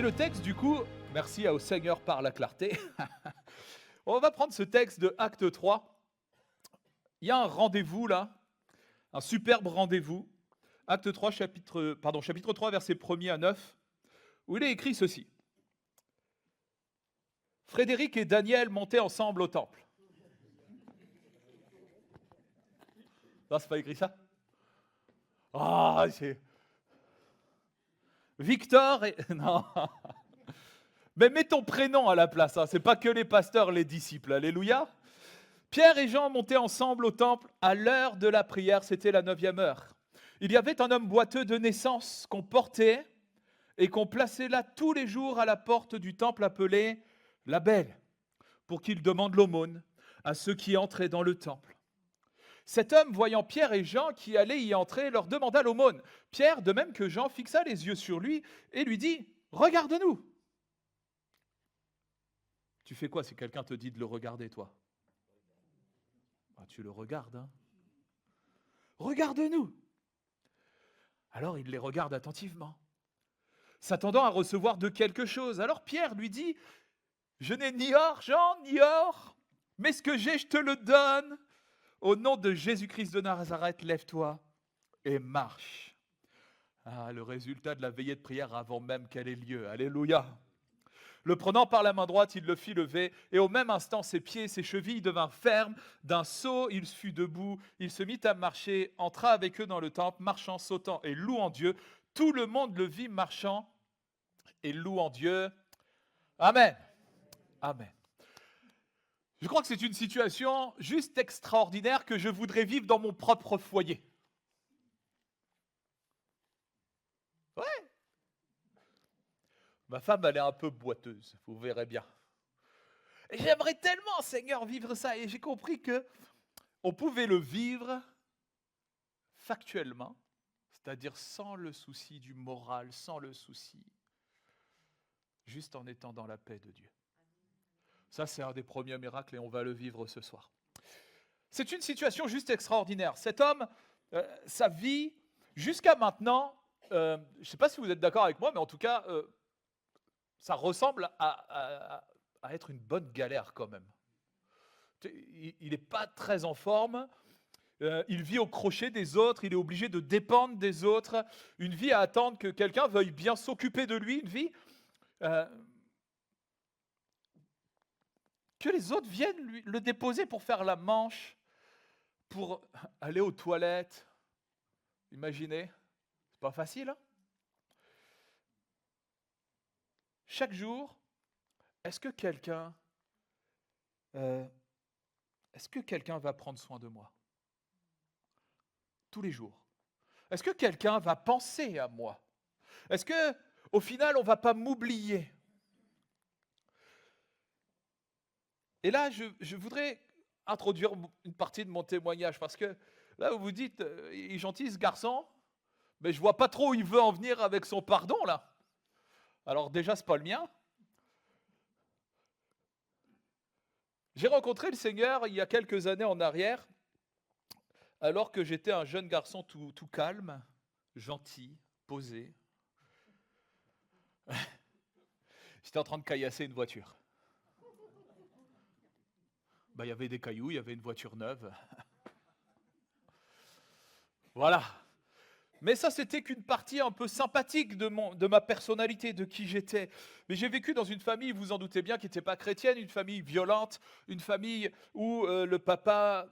le texte, du coup, merci au Seigneur par la clarté. On va prendre ce texte de Acte 3. Il y a un rendez-vous là, un superbe rendez-vous. Acte 3, chapitre 3, versets 1er à 9, où il est écrit ceci. Frédéric et Daniel montaient ensemble au temple. Non, c'est pas écrit ça? Ah, c'est... Victor et... Non. Mais mets ton prénom à la place, hein. C'est pas que les pasteurs, les disciples. Alléluia. Pierre et Jean montaient ensemble au temple à l'heure de la prière, c'était la 9e heure. Il y avait un homme boiteux de naissance qu'on portait et qu'on plaçait là tous les jours à la porte du temple appelé la Belle, pour qu'il demande l'aumône à ceux qui entraient dans le temple. Cet homme, voyant Pierre et Jean qui allaient y entrer, leur demanda l'aumône. Pierre, de même que Jean, fixa les yeux sur lui et lui dit « Regarde-nous !» Tu fais quoi si quelqu'un te dit de le regarder, toi? Tu le regardes, hein? Regarde-nous! Alors il les regarde attentivement, s'attendant à recevoir de quelque chose. Alors Pierre lui dit « Je n'ai ni argent ni or, mais ce que j'ai, je te le donne. Au nom de Jésus-Christ de Nazareth, lève-toi et marche. » Ah, le résultat de la veillée de prière avant même qu'elle ait lieu. Alléluia. Le prenant par la main droite, il le fit lever, et au même instant, ses pieds et ses chevilles devinrent fermes. D'un saut, il fut debout, il se mit à marcher, entra avec eux dans le temple, marchant, sautant et louant Dieu. Tout le monde le vit marchant et louant Dieu. Amen. Amen. Je crois que c'est une situation juste extraordinaire que je voudrais vivre dans mon propre foyer. Ouais. Ma femme, elle est un peu boiteuse, vous verrez bien. Et j'aimerais tellement, Seigneur, vivre ça. Et j'ai compris que on pouvait le vivre factuellement, c'est-à-dire sans le souci du moral, sans le souci, juste en étant dans la paix de Dieu. Ça, c'est un des premiers miracles et on va le vivre ce soir. C'est une situation juste extraordinaire. Cet homme, sa vie, jusqu'à maintenant, je ne sais pas si vous êtes d'accord avec moi, mais en tout cas, ça ressemble à être une bonne galère quand même. Il n'est pas très en forme, il vit au crochet des autres, il est obligé de dépendre des autres, une vie à attendre que quelqu'un veuille bien s'occuper de lui, une vie que les autres viennent le déposer pour faire la manche, pour aller aux toilettes. Imaginez, c'est pas facile, hein? Chaque jour, est-ce que quelqu'un va prendre soin de moi? Tous les jours. Est-ce que quelqu'un va penser à moi? Est-ce que, au final, on ne va pas m'oublier? Et là, je voudrais introduire une partie de mon témoignage, parce que là, vous vous dites, il est gentil ce garçon, mais je ne vois pas trop où il veut en venir avec son pardon, là. Alors déjà, ce n'est pas le mien. J'ai rencontré le Seigneur il y a quelques années en arrière, alors que j'étais un jeune garçon tout calme, gentil, posé. J'étais en train de caillasser une voiture. Il y avait des cailloux, il y avait une voiture neuve. Voilà. Mais ça, c'était qu'une partie un peu sympathique de ma personnalité, de qui j'étais. Mais j'ai vécu dans une famille, vous vous en doutez bien, qui n'était pas chrétienne, une famille violente, une famille où le papa,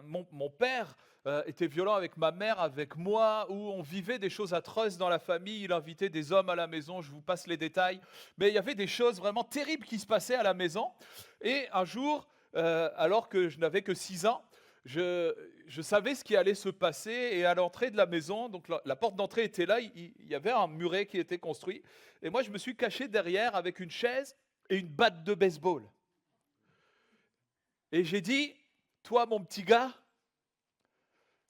mon père, était violent avec ma mère, avec moi, où on vivait des choses atroces dans la famille. Il invitait des hommes à la maison, je vous passe les détails. Mais il y avait des choses vraiment terribles qui se passaient à la maison. Et un jour, alors que je n'avais que 6 ans, je savais ce qui allait se passer, et à l'entrée de la maison, donc la porte d'entrée était là, il y avait un muret qui était construit, et moi je me suis caché derrière avec une chaise et une batte de baseball. Et j'ai dit, toi mon petit gars,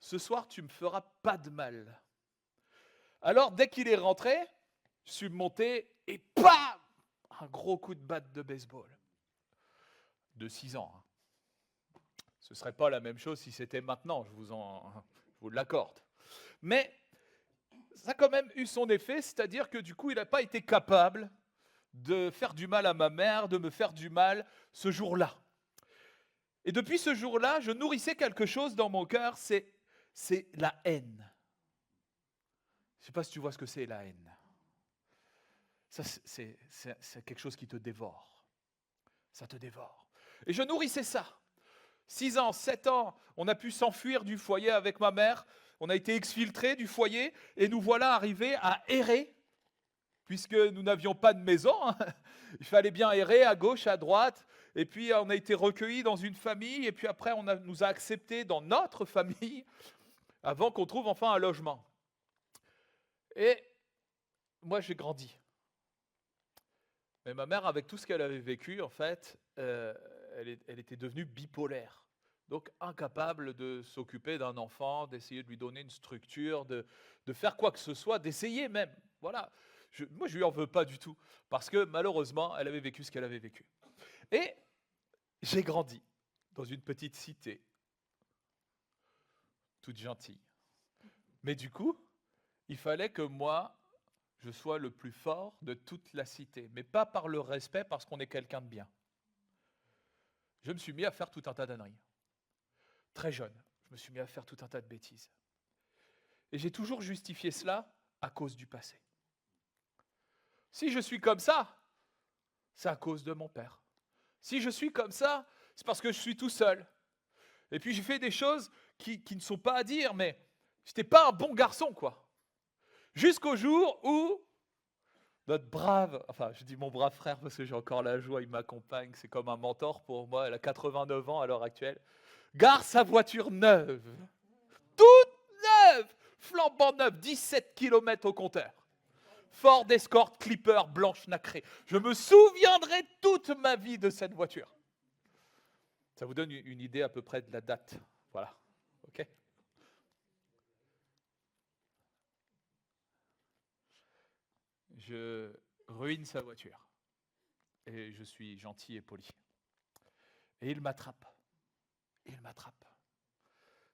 ce soir tu me feras pas de mal. Alors dès qu'il est rentré, je suis monté et pam, un gros coup de batte de baseball. De 6 ans. Hein. Ce ne serait pas la même chose si c'était maintenant, je vous l'accorde. Mais ça a quand même eu son effet, c'est-à-dire que du coup, il n'a pas été capable de faire du mal à ma mère, de me faire du mal ce jour-là. Et depuis ce jour-là, je nourrissais quelque chose dans mon cœur, c'est la haine. Je ne sais pas si tu vois ce que c'est la haine. Ça, c'est quelque chose qui te dévore. Ça te dévore. Et je nourrissais ça. 6 ans, 7 ans, on a pu s'enfuir du foyer avec ma mère. On a été exfiltrés du foyer et nous voilà arrivés à errer, puisque nous n'avions pas de maison. Il fallait bien errer à gauche, à droite. Et puis on a été recueillis dans une famille. Et puis après, nous a acceptés dans notre famille avant qu'on trouve enfin un logement. Et moi, j'ai grandi. Mais ma mère, avec tout ce qu'elle avait vécu, en fait, elle était devenue bipolaire. Donc incapable de s'occuper d'un enfant, d'essayer de lui donner une structure, de faire quoi que ce soit, d'essayer même. Voilà. Moi, je ne lui en veux pas du tout. Parce que malheureusement, elle avait vécu ce qu'elle avait vécu. Et j'ai grandi dans une petite cité, toute gentille. Mais du coup, il fallait que moi, je sois le plus fort de toute la cité. Mais pas par le respect, parce qu'on est quelqu'un de bien. Je me suis mis à faire tout un tas d'âneries. Très jeune, je me suis mis à faire tout un tas de bêtises. Et j'ai toujours justifié cela à cause du passé. Si je suis comme ça, c'est à cause de mon père. Si je suis comme ça, c'est parce que je suis tout seul. Et puis j'ai fait des choses qui ne sont pas à dire, mais je n'étais pas un bon garçon, quoi. Jusqu'au jour où notre brave, enfin je dis mon brave frère parce que j'ai encore la joie, il m'accompagne, c'est comme un mentor pour moi, elle a 89 ans à l'heure actuelle, gare sa voiture neuve, toute neuve, flambant neuve, 17 km au compteur. Ford Escort Clipper blanche nacrée. Je me souviendrai toute ma vie de cette voiture. Ça vous donne une idée à peu près de la date. Voilà. OK ? Je ruine sa voiture. Et je suis gentil et poli. Et il m'attrape. Il m'attrape.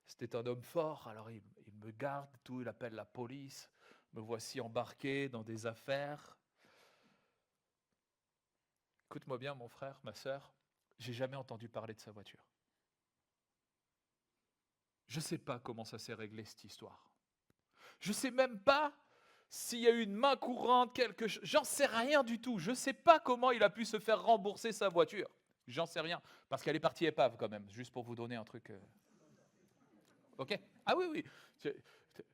C'était un homme fort, alors il me garde, tout, il appelle la police. Me voici embarqué dans des affaires. Écoute-moi bien, mon frère, ma sœur, j'ai jamais entendu parler de sa voiture. Je ne sais pas comment ça s'est réglé, cette histoire. Je ne sais même pas s'il y a eu une main courante, quelque chose. J'en sais rien du tout. Je ne sais pas comment il a pu se faire rembourser sa voiture. J'en sais rien. Parce qu'elle est partie épave quand même, juste pour vous donner un truc. OK ? Ah oui, oui.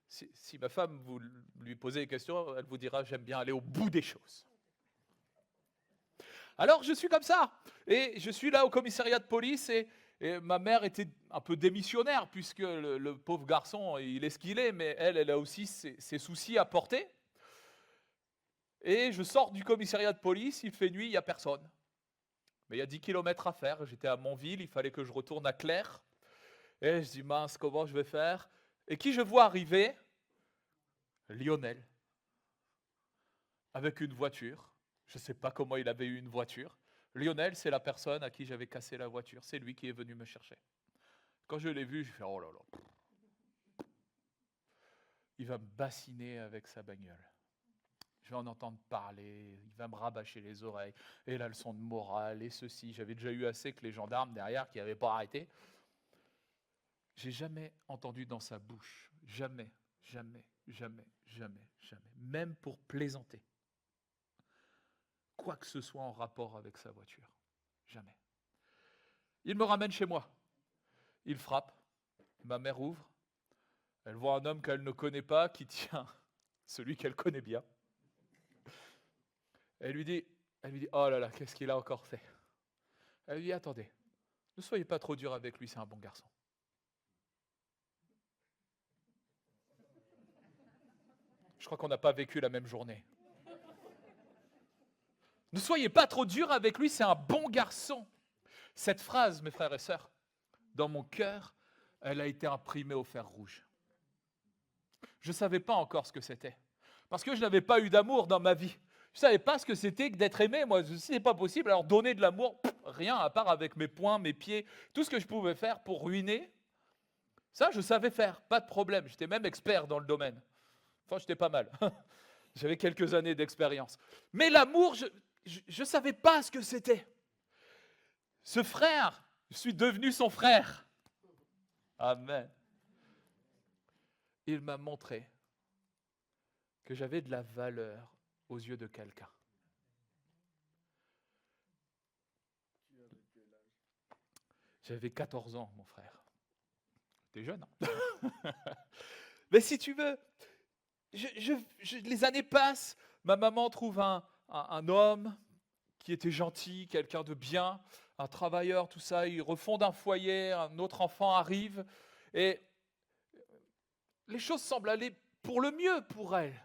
Si ma femme vous lui posez des questions, elle vous dira j'aime bien aller au bout des choses. Alors je suis comme ça. Et je suis là au commissariat de police et ma mère était un peu démissionnaire puisque le pauvre garçon, il est ce qu'il est, mais elle a aussi ses soucis à porter. Et je sors du commissariat de police, il fait nuit, il n'y a personne. Mais il y a 10 km à faire, j'étais à Montville, il fallait que je retourne à Claire. Et je dis mince, comment je vais faire ? Et qui je vois arriver ? Lionel, avec une voiture. Je ne sais pas comment il avait eu une voiture. Lionel, c'est la personne à qui j'avais cassé la voiture. C'est lui qui est venu me chercher. Quand je l'ai vu, j'ai fait « Oh là là, il va me bassiner avec sa bagnole. Je vais en entendre parler, il va me rabâcher les oreilles. Et la leçon de morale, et ceci. » J'avais déjà eu assez que les gendarmes derrière qui n'avaient pas arrêté. J'ai jamais entendu dans sa bouche, jamais, même pour plaisanter, quoi que ce soit en rapport avec sa voiture. Jamais. Il me ramène chez moi. Il frappe. Ma mère ouvre. Elle voit un homme qu'elle ne connaît pas qui tient celui qu'elle connaît bien. Elle lui dit, oh là là, qu'est-ce qu'il a encore fait ? Elle lui dit, attendez, ne soyez pas trop dur avec lui, c'est un bon garçon. Je crois qu'on n'a pas vécu la même journée. Ne soyez pas trop dur avec lui, c'est un bon garçon. Cette phrase, mes frères et sœurs, dans mon cœur, elle a été imprimée au fer rouge. Je ne savais pas encore ce que c'était. Parce que je n'avais pas eu d'amour dans ma vie. Je ne savais pas ce que c'était que d'être aimé. Moi, si ce n'est pas possible, alors donner de l'amour, rien à part avec mes poings, mes pieds, tout ce que je pouvais faire pour ruiner. Ça, je savais faire, pas de problème. J'étais même expert dans le domaine. Enfin, j'étais pas mal. J'avais quelques années d'expérience. Mais l'amour, je ne savais pas ce que c'était. Ce frère, je suis devenu son frère. Amen. Il m'a montré que j'avais de la valeur aux yeux de quelqu'un. J'avais 14 ans, mon frère. T'es jeune, hein? Mais si tu veux, les années passent, ma maman trouve un homme qui était gentil, quelqu'un de bien, un travailleur, tout ça. Ils refondent un foyer, un autre enfant arrive, et les choses semblent aller pour le mieux pour elle.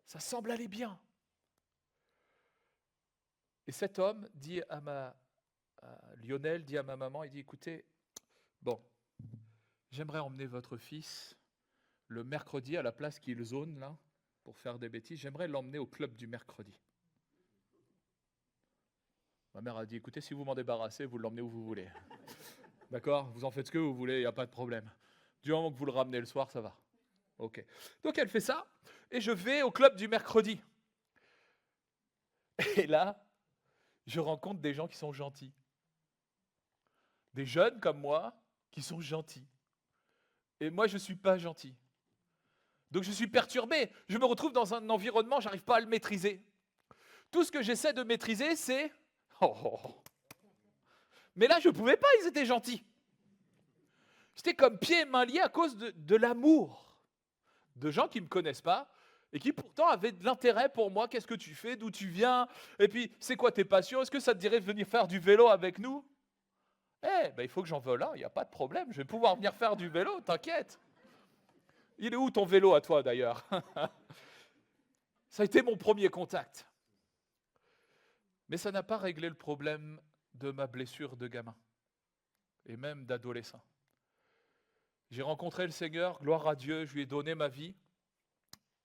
Ça semble aller bien. Et cet homme dit Lionel dit à ma maman, il dit, écoutez, bon, j'aimerais emmener votre fils le mercredi à la place qu'il zone là, pour faire des bêtises, j'aimerais l'emmener au club du mercredi. Ma mère a dit, écoutez, si vous m'en débarrassez, vous l'emmenez où vous voulez. D'accord? Vous en faites ce que vous voulez, il n'y a pas de problème. Du moment que vous le ramenez le soir, ça va. Ok. Donc elle fait ça, et je vais au club du mercredi. Et là, je rencontre des gens qui sont gentils. Des jeunes comme moi qui sont gentils. Et moi, je ne suis pas gentil. Donc je suis perturbé. Je me retrouve dans un environnement, je n'arrive pas à le maîtriser. Tout ce que j'essaie de maîtriser, c'est... Mais là, je ne pouvais pas, ils étaient gentils. J'étais comme pieds et mains liés à cause de l'amour de gens qui ne me connaissent pas et qui pourtant avaient de l'intérêt pour moi. Qu'est-ce que tu fais? D'où tu viens? Et puis, c'est quoi tes passions? Est-ce que ça te dirait de venir faire du vélo avec nous? Il faut que j'en vole un, il n'y a pas de problème. Je vais pouvoir venir faire du vélo, t'inquiète. Il est où ton vélo à toi d'ailleurs? Ça a été mon premier contact. Mais ça n'a pas réglé le problème de ma blessure de gamin et même d'adolescent. J'ai rencontré le Seigneur, gloire à Dieu, je lui ai donné ma vie,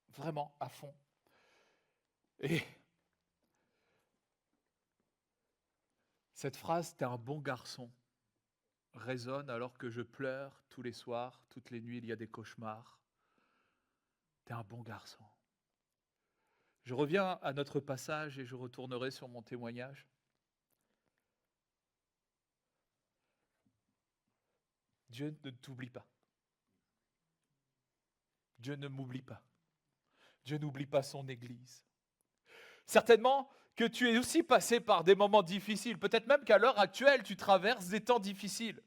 vraiment à fond. Et cette phrase, t'es un bon garçon, résonne alors que je pleure tous les soirs, toutes les nuits, il y a des cauchemars. T'es un bon garçon. Je reviens à notre passage et je retournerai sur mon témoignage. Dieu ne t'oublie pas. Dieu ne m'oublie pas. Dieu n'oublie pas son Église. Certainement que tu es aussi passé par des moments difficiles. Peut-être même qu'à l'heure actuelle, tu traverses des temps difficiles.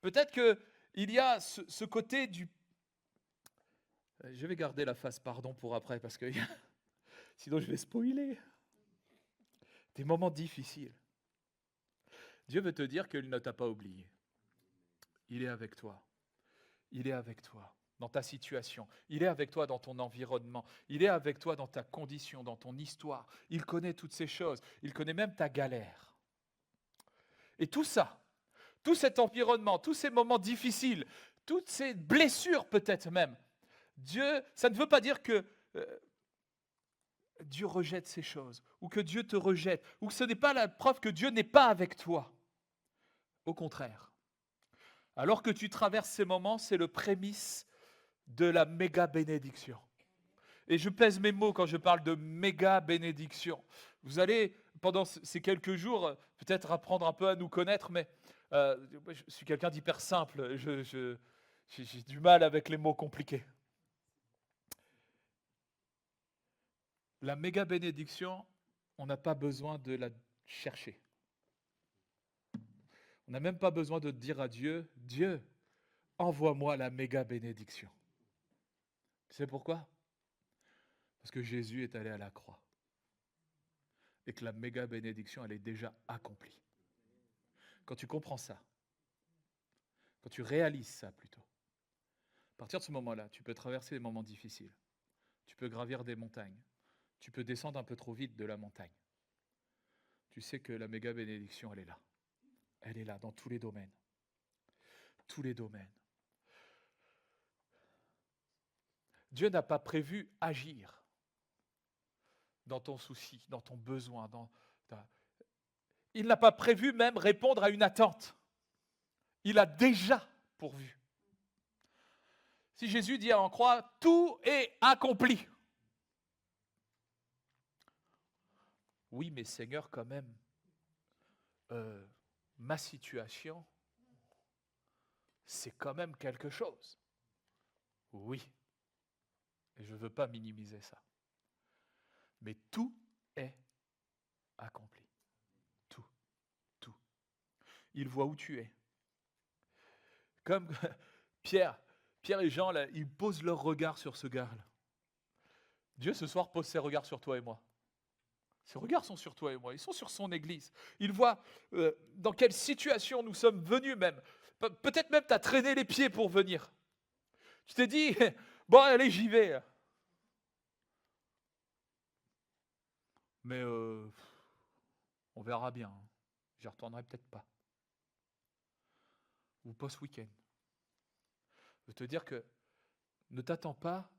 Peut-être qu'il y a ce côté du... Je vais garder la phase pardon pour après, parce que sinon je vais spoiler. Des moments difficiles. Dieu veut te dire qu'il ne t'a pas oublié. Il est avec toi. Il est avec toi dans ta situation. Il est avec toi dans ton environnement. Il est avec toi dans ta condition, dans ton histoire. Il connaît toutes ces choses. Il connaît même ta galère. Et tout ça, tout cet environnement, tous ces moments difficiles, toutes ces blessures peut-être même, Dieu, ça ne veut pas dire que Dieu rejette ces choses, ou que Dieu te rejette, ou que ce n'est pas la preuve que Dieu n'est pas avec toi. Au contraire. Alors que tu traverses ces moments, c'est le prémisse de la méga bénédiction. Et je pèse mes mots quand je parle de méga bénédiction. Vous allez, pendant ces quelques jours, peut-être apprendre un peu à nous connaître, mais je suis quelqu'un d'hyper simple. J'ai du mal avec les mots compliqués. La méga bénédiction, on n'a pas besoin de la chercher. On n'a même pas besoin de dire à Dieu, Dieu, envoie-moi la méga bénédiction. Tu sais pourquoi? Parce que Jésus est allé à la croix. Et que la méga bénédiction, elle est déjà accomplie. Quand tu comprends ça, quand tu réalises ça plutôt, à partir de ce moment-là, tu peux traverser des moments difficiles. Tu peux gravir des montagnes. Tu peux descendre un peu trop vite de la montagne. Tu sais que la méga bénédiction, elle est là. Elle est là dans tous les domaines. Tous les domaines. Dieu n'a pas prévu agir dans ton souci, dans ton besoin. Il n'a pas prévu même répondre à une attente. Il a déjà pourvu. Si Jésus dit à en croire, tout est accompli. Oui, mais Seigneur, quand même, ma situation, c'est quand même quelque chose. Oui, et je ne veux pas minimiser ça. Mais tout est accompli. Tout, tout. Il voit où tu es. Comme Pierre et Jean, là, ils posent leur regard sur ce gars-là. Dieu, ce soir, pose ses regards sur toi et moi. Ses regards sont sur toi et moi. Ils sont sur son Église. Il voit dans quelle situation nous sommes venus même. Peut-être même tu as traîné les pieds pour venir. Tu t'es dit, bon, allez, j'y vais. Mais on verra bien. J'y retournerai peut-être pas. Ou pas ce week-end. Je veux te dire que ne t'attends pas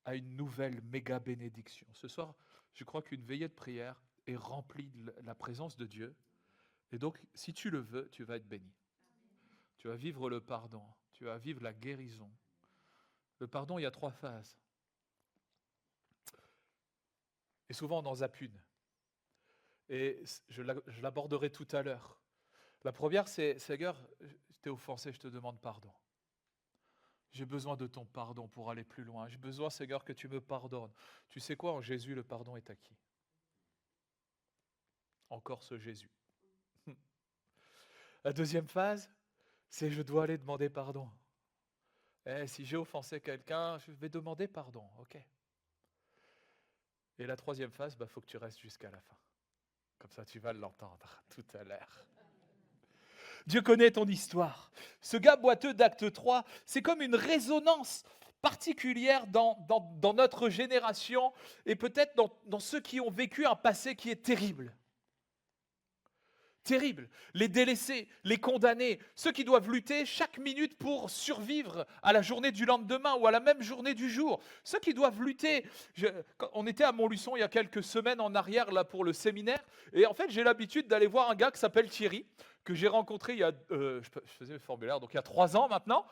à une nouvelle méga bénédiction. Ce soir, je crois qu'une veillée de prière est remplie de la présence de Dieu. Et donc, si tu le veux, tu vas être béni. Tu vas vivre le pardon. Tu vas vivre la guérison. Le pardon, il y a 3 phases. Et souvent, on en zappe une. Et je l'aborderai tout à l'heure. La première, c'est, Seigneur, je t'ai offensé, je te demande pardon. J'ai besoin de ton pardon pour aller plus loin. J'ai besoin, Seigneur, que tu me pardonnes. Tu sais quoi, en Jésus, le pardon est acquis. Encore ce Jésus. La deuxième phase, c'est je dois aller demander pardon. Si j'ai offensé quelqu'un, je vais demander pardon, ok. Et la troisième phase, faut que tu restes jusqu'à la fin. Comme ça, tu vas l'entendre tout à l'heure. Dieu connaît ton histoire. Ce gars boiteux d'Acte 3, c'est comme une résonance particulière dans notre génération et peut-être dans ceux qui ont vécu un passé qui est terrible. Terrible. Les délaissés, les condamnés, ceux qui doivent lutter chaque minute pour survivre à la journée du lendemain ou à la même journée du jour. Ceux qui doivent lutter. On était à Montluçon il y a quelques semaines en arrière là pour le séminaire. Et en fait, j'ai l'habitude d'aller voir un gars qui s'appelle Thierry, que j'ai rencontré il y a, je faisais le formulaire, donc il y a 3 ans maintenant,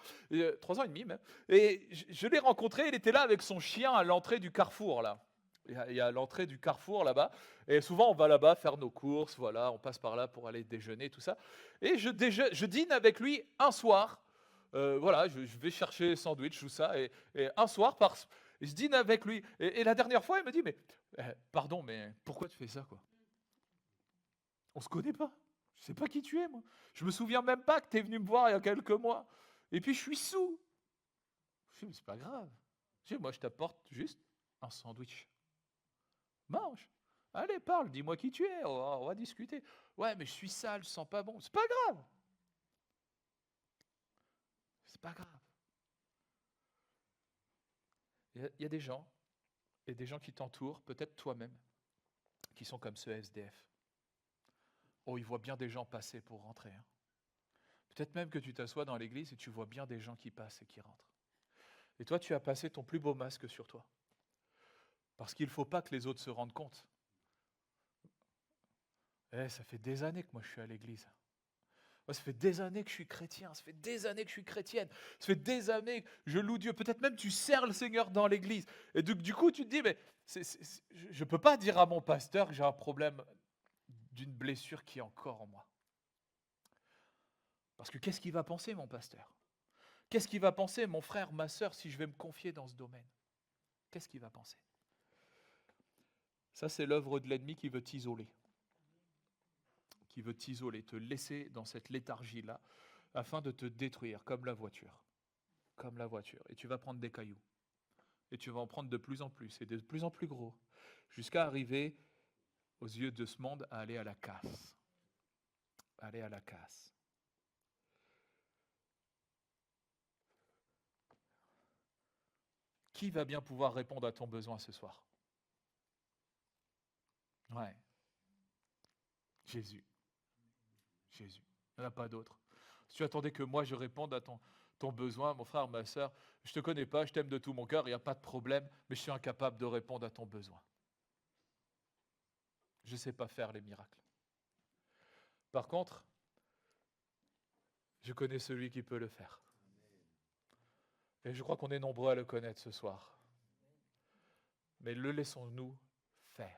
3 ans et demi même. Et je l'ai rencontré, il était là avec son chien à l'entrée du carrefour là. Il y a l'entrée du carrefour là-bas. Et souvent, on va là-bas faire nos courses, voilà, on passe par là pour aller déjeuner, tout ça. Et je dîne avec lui un soir. Voilà, je vais chercher sandwich, tout ça. Et un soir, je dîne avec lui. Et la dernière fois, il me dit, mais pardon, mais pourquoi tu fais ça, quoi? On se connaît pas. Je sais pas qui tu es, moi. Je me souviens même pas que tu es venu me voir il y a quelques mois. Et puis, je suis sous. Je dis, mais c'est pas grave. Je dis, moi, je t'apporte juste un sandwich. Mange. Allez, parle, dis-moi qui tu es, on va discuter. Ouais, mais je suis sale, je sens pas bon. C'est pas grave. C'est pas grave. Il y a des gens, et des gens qui t'entourent, peut-être toi-même, qui sont comme ce SDF. Oh, ils voient bien des gens passer pour rentrer. Hein. Peut-être même que tu t'assois dans l'église et tu vois bien des gens qui passent et qui rentrent. Et toi, tu as passé ton plus beau masque sur toi. Parce qu'il ne faut pas que les autres se rendent compte. Ça fait des années que moi je suis à l'église. Moi, ça fait des années que je suis chrétien, ça fait des années que je suis chrétienne, ça fait des années que je loue Dieu. Peut-être même tu sers le Seigneur dans l'église. Et du coup, tu te dis, mais je ne peux pas dire à mon pasteur que j'ai un problème d'une blessure qui est encore en moi. Parce que qu'est-ce qu'il va penser, mon pasteur? Qu'est-ce qu'il va penser, mon frère, ma sœur, si je vais me confier dans ce domaine? Qu'est-ce qu'il va penser? Ça, c'est l'œuvre de l'ennemi qui veut t'isoler. Qui veut t'isoler, te laisser dans cette léthargie-là, afin de te détruire, comme la voiture. Comme la voiture. Et tu vas prendre des cailloux. Et tu vas en prendre de plus en plus, et de plus en plus gros, jusqu'à arriver, aux yeux de ce monde, à aller à la casse. Aller à la casse. Qui va bien pouvoir répondre à ton besoin ce soir? Ouais. Jésus. Jésus. Il n'y en a pas d'autre. Si tu attendais que moi je réponde à ton besoin, mon frère, ma soeur, je ne te connais pas, je t'aime de tout mon cœur, il n'y a pas de problème, mais je suis incapable de répondre à ton besoin. Je ne sais pas faire les miracles. Par contre, je connais celui qui peut le faire. Et je crois qu'on est nombreux à le connaître ce soir. Mais le laissons-nous faire.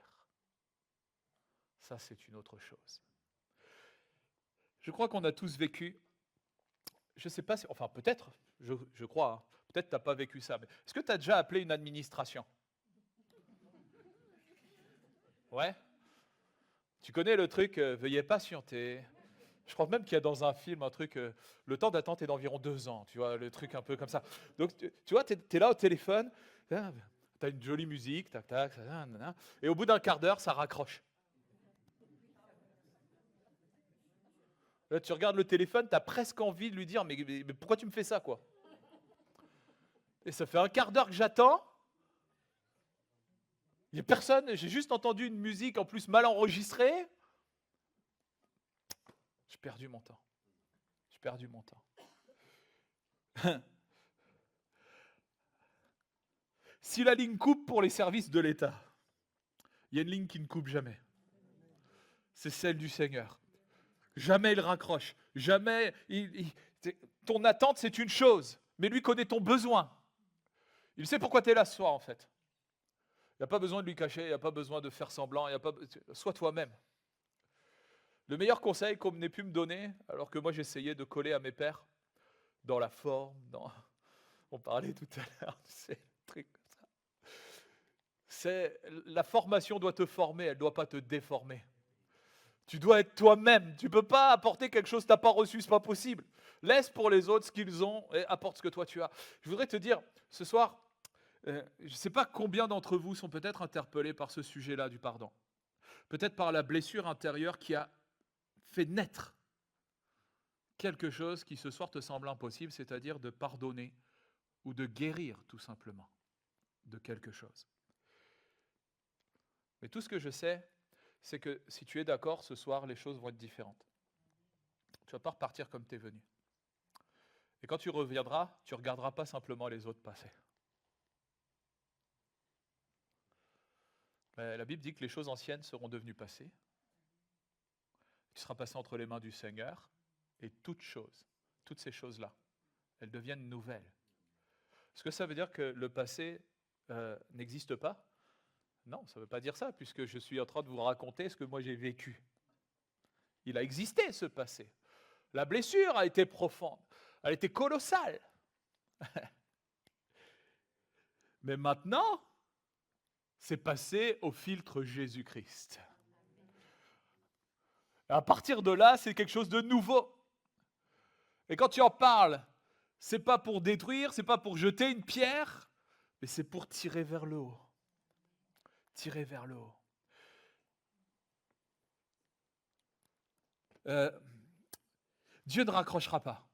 Ça, c'est une autre chose. Je crois qu'on a tous vécu, je ne sais pas, enfin peut-être, je crois, hein, peut-être tu n'as pas vécu ça, mais est-ce que tu as déjà appelé une administration? Ouais. Tu connais le truc, veuillez patienter. Je crois même qu'il y a dans un film un truc, le temps d'attente est d'environ 2 ans, tu vois, le truc un peu comme ça. Donc, tu vois, tu es là au téléphone, tu as une jolie musique, tac, tac, nanana, et au bout d'un quart d'heure, ça raccroche. Là, tu regardes le téléphone, tu as presque envie de lui dire, mais pourquoi tu me fais ça, quoi? Et ça fait un quart d'heure que j'attends, il n'y a personne, j'ai juste entendu une musique en plus mal enregistrée. J'ai perdu mon temps. J'ai perdu mon temps. Si la ligne coupe pour les services de l'État, il y a une ligne qui ne coupe jamais. C'est celle du Seigneur. Jamais il raccroche. Jamais. Ton attente, c'est une chose. Mais lui connaît ton besoin. Il sait pourquoi tu es là ce soir, en fait. Il n'y a pas besoin de lui cacher, il n'y a pas besoin de faire semblant. Sois toi-même. Le meilleur conseil qu'on n'ait pu me donner, alors que moi j'essayais de coller à mes pères, dans la forme, on parlait tout à l'heure, c'est un truc comme ça. La formation doit te former, elle ne doit pas te déformer. Tu dois être toi-même. Tu ne peux pas apporter quelque chose que tu n'as pas reçu, ce n'est pas possible. Laisse pour les autres ce qu'ils ont et apporte ce que toi tu as. Je voudrais te dire, ce soir, je ne sais pas combien d'entre vous sont peut-être interpellés par ce sujet-là du pardon. Peut-être par la blessure intérieure qui a fait naître quelque chose qui ce soir te semble impossible, c'est-à-dire de pardonner ou de guérir tout simplement de quelque chose. Mais tout ce que je sais, c'est que si tu es d'accord, ce soir, les choses vont être différentes. Tu ne vas pas repartir comme tu es venu. Et quand tu reviendras, tu ne regarderas pas simplement les autres passer. Mais la Bible dit que les choses anciennes seront devenues passées. Tu seras passé entre les mains du Seigneur et toutes ces choses-là, elles deviennent nouvelles. Est-ce que ça veut dire que le passé n'existe pas? Non, ça ne veut pas dire ça, puisque je suis en train de vous raconter ce que moi j'ai vécu. Il a existé ce passé. La blessure a été profonde, elle a été colossale. Mais maintenant, c'est passé au filtre Jésus-Christ. À partir de là, c'est quelque chose de nouveau. Et quand tu en parles, c'est pas pour détruire, c'est pas pour jeter une pierre, mais c'est pour tirer vers le haut. Tirer vers le haut. Dieu ne raccrochera pas.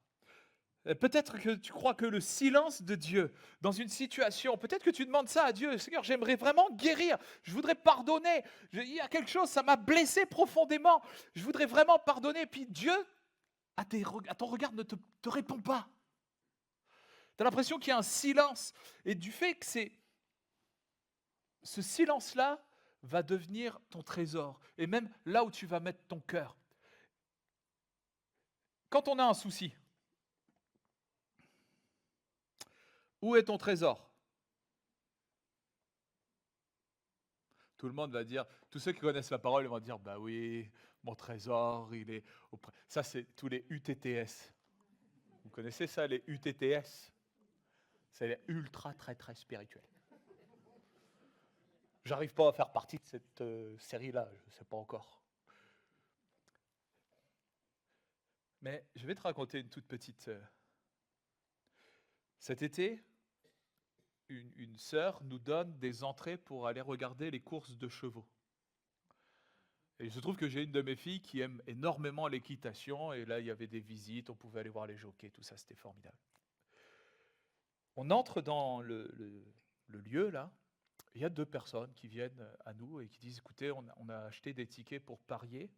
Peut-être que tu crois que le silence de Dieu dans une situation, peut-être que tu demandes ça à Dieu, Seigneur, j'aimerais vraiment guérir, je voudrais pardonner, il y a quelque chose, ça m'a blessé profondément, je voudrais vraiment pardonner, puis Dieu, à ton regard, ne te répond pas. Tu as l'impression qu'il y a un silence, et du fait que ce silence-là va devenir ton trésor, et même là où tu vas mettre ton cœur. Quand on a un souci, où est ton trésor? Tout le monde va dire, tous ceux qui connaissent la parole vont dire, bah oui, mon trésor, il est auprès. Ça, c'est tous les UTTS. Vous connaissez ça, les UTTS? C'est les ultra, très, très spirituels. J'arrive pas à faire partie de cette série-là, je ne sais pas encore. Mais je vais te raconter une toute petite... Cet été, une sœur nous donne des entrées pour aller regarder les courses de chevaux. Et il se trouve que j'ai une de mes filles qui aime énormément l'équitation, et là, il y avait des visites, on pouvait aller voir les jockeys, tout ça, c'était formidable. On entre dans le lieu, là, il y a 2 personnes qui viennent à nous et qui disent, écoutez, on a acheté des tickets pour parier,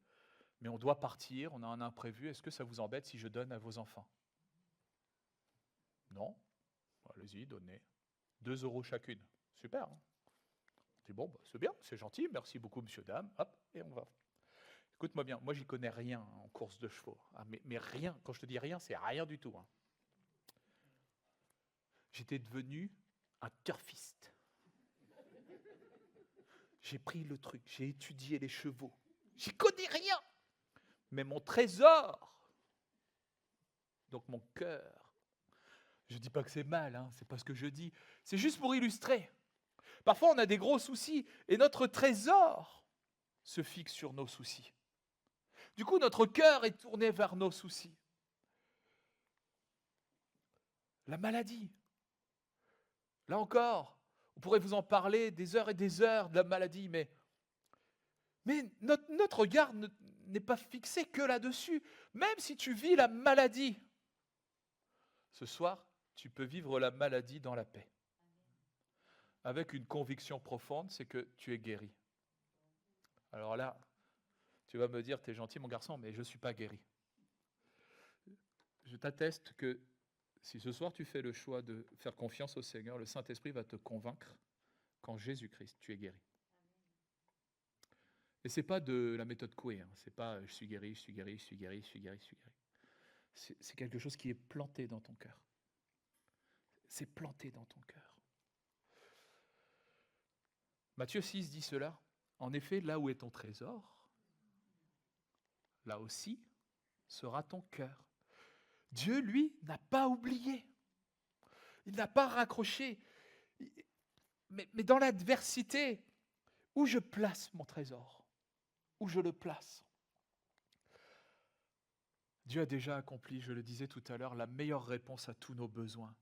mais on doit partir, on a un imprévu, est-ce que ça vous embête si je donne à vos enfants? Non? Allez-y, donnez. 2 € chacune. Super. Hein. C'est bon, bah, c'est bien, c'est gentil, merci beaucoup, monsieur, dame. Hop, et on va. Écoute-moi bien, moi j'y connais rien en course de chevaux. Ah, mais rien, quand je te dis rien, c'est rien du tout. Hein. J'étais devenu un turfiste. J'ai pris le truc, j'ai étudié les chevaux. J'y connais rien. Mais mon trésor, donc mon cœur, je ne dis pas que c'est mal, hein, c'est pas ce que je dis, c'est juste pour illustrer. Parfois, on a des gros soucis et notre trésor se fixe sur nos soucis. Du coup, notre cœur est tourné vers nos soucis. La maladie. Là encore, on pourrait vous en parler des heures et des heures de la maladie, mais notre regard n'est pas fixé que là-dessus. Même si tu vis la maladie, ce soir, tu peux vivre la maladie dans la paix. Avec une conviction profonde, c'est que tu es guéri. Alors là, tu vas me dire, tu es gentil mon garçon, mais je ne suis pas guéri. Je t'atteste que si ce soir tu fais le choix de faire confiance au Seigneur, le Saint-Esprit va te convaincre qu'en Jésus-Christ, tu es guéri. Et ce n'est pas de la méthode Coué, hein. Ce n'est pas je suis guéri, je suis guéri, je suis guéri, je suis guéri, je suis guéri. C'est quelque chose qui est planté dans ton cœur. C'est planté dans ton cœur. Matthieu 6 dit cela. En effet, là où est ton trésor, là aussi sera ton cœur. Dieu, lui, n'a pas oublié. Il n'a pas raccroché. Mais dans l'adversité, où je place mon trésor, où je le place. Dieu a déjà accompli, je le disais tout à l'heure, la meilleure réponse à tous nos besoins,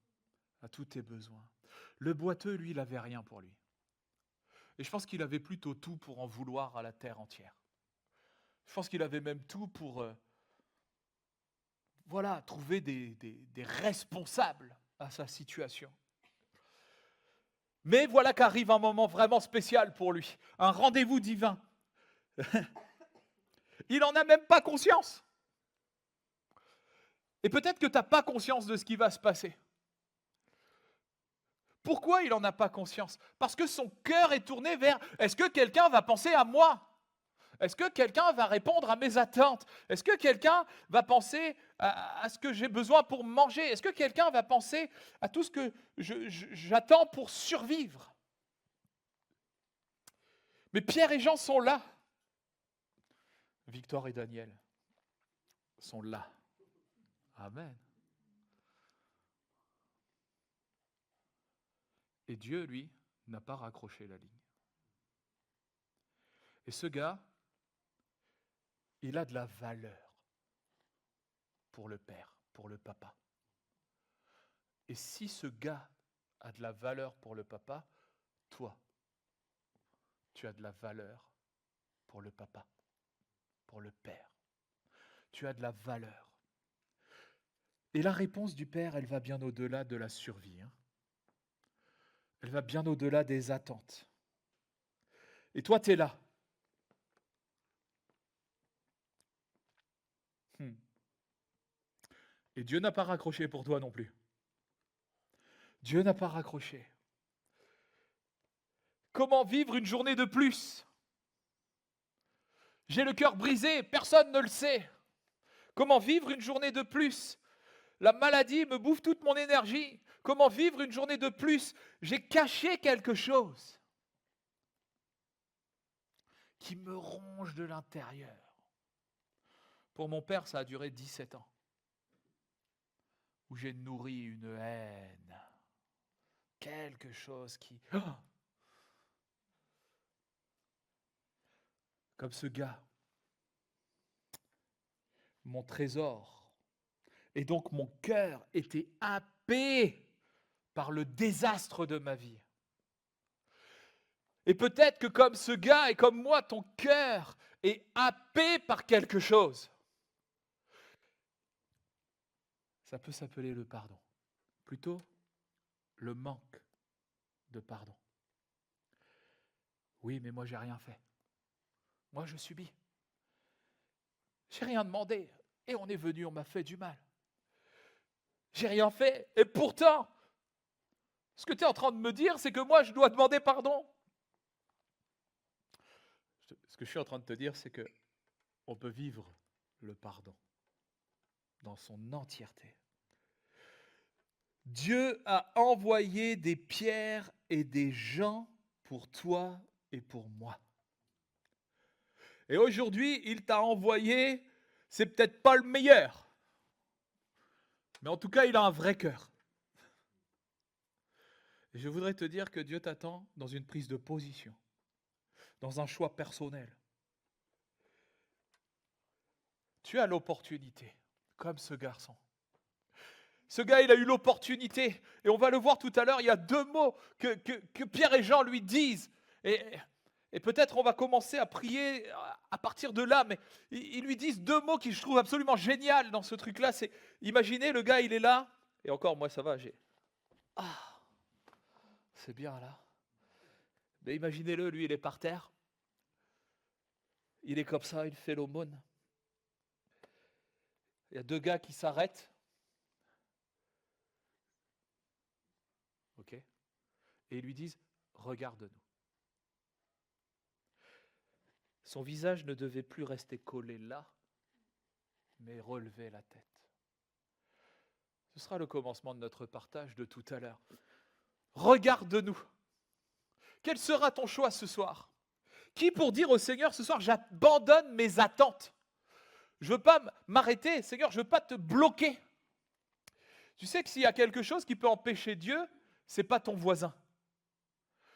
à tous tes besoins. Le boiteux, lui, il n'avait rien pour lui. Et je pense qu'il avait plutôt tout pour en vouloir à la terre entière. Je pense qu'il avait même tout pour trouver des responsables à sa situation. Mais voilà qu'arrive un moment vraiment spécial pour lui, un rendez-vous divin. Il n'en a même pas conscience. Et peut-être que tu n'as pas conscience de ce qui va se passer. Pourquoi il n'en a pas conscience? Parce que son cœur est tourné vers « est-ce que quelqu'un va penser à moi? Est-ce que quelqu'un va répondre à mes attentes? Est-ce que quelqu'un va penser à ce que j'ai besoin pour manger? Est-ce que quelqu'un va penser à tout ce que j'attends pour survivre ?» Mais Pierre et Jean sont là. Victor et Daniel sont là. Amen. Et Dieu, lui, n'a pas raccroché la ligne. Et ce gars, il a de la valeur pour le père, pour le papa. Et si ce gars a de la valeur pour le papa, toi, tu as de la valeur pour le papa, pour le père. Tu as de la valeur. Et la réponse du père, elle va bien au-delà de la survie. Elle va bien au-delà des attentes. Et toi, tu es là. Et Dieu n'a pas raccroché pour toi non plus. Dieu n'a pas raccroché. Comment vivre une journée de plus? J'ai le cœur brisé, personne ne le sait. Comment vivre une journée de plus? La maladie me bouffe toute mon énergie. Comment vivre une journée de plus? J'ai caché quelque chose qui me ronge de l'intérieur. Pour mon père, ça a duré 17 ans, où j'ai nourri une haine, quelque chose qui... Comme ce gars, mon trésor, et donc mon cœur était happé par le désastre de ma vie. Et peut-être que comme ce gars et comme moi, ton cœur est happé par quelque chose. Ça peut s'appeler le pardon. Plutôt, le manque de pardon. Oui, mais moi, j'ai rien fait. Moi, je subis. J'ai rien demandé. Et on est venu, on m'a fait du mal. J'ai rien fait. Et pourtant, ce que tu es en train de me dire, c'est que moi, je dois demander pardon. Ce que je suis en train de te dire, c'est que on peut vivre le pardon dans son entièreté. Dieu a envoyé des pierres et des gens pour toi et pour moi. Et aujourd'hui, il t'a envoyé, c'est peut-être pas le meilleur. Mais en tout cas, il a un vrai cœur. Et je voudrais te dire que Dieu t'attend dans une prise de position, dans un choix personnel. Tu as l'opportunité, comme ce garçon. Ce gars, il a eu l'opportunité. Et on va le voir tout à l'heure, il y a deux mots que Pierre et Jean lui disent. Et peut-être on va commencer à prier à partir de là, mais ils lui disent deux mots qui je trouve absolument génial dans ce truc-là. C'est, imaginez, le gars, il est là. Et encore, moi, ça va, Ah, c'est bien là. Mais imaginez-le, lui, il est par terre. Il est comme ça, il fait l'aumône. Il y a deux gars qui s'arrêtent. OK. Et ils lui disent, regarde-nous. Son visage ne devait plus rester collé là, mais relever la tête. Ce sera le commencement de notre partage de tout à l'heure. Regarde-nous. Quel sera ton choix ce soir? Qui pour dire au Seigneur ce soir, j'abandonne mes attentes. Je ne veux pas m'arrêter, Seigneur, je ne veux pas te bloquer. Tu sais que s'il y a quelque chose qui peut empêcher Dieu, ce n'est pas ton voisin.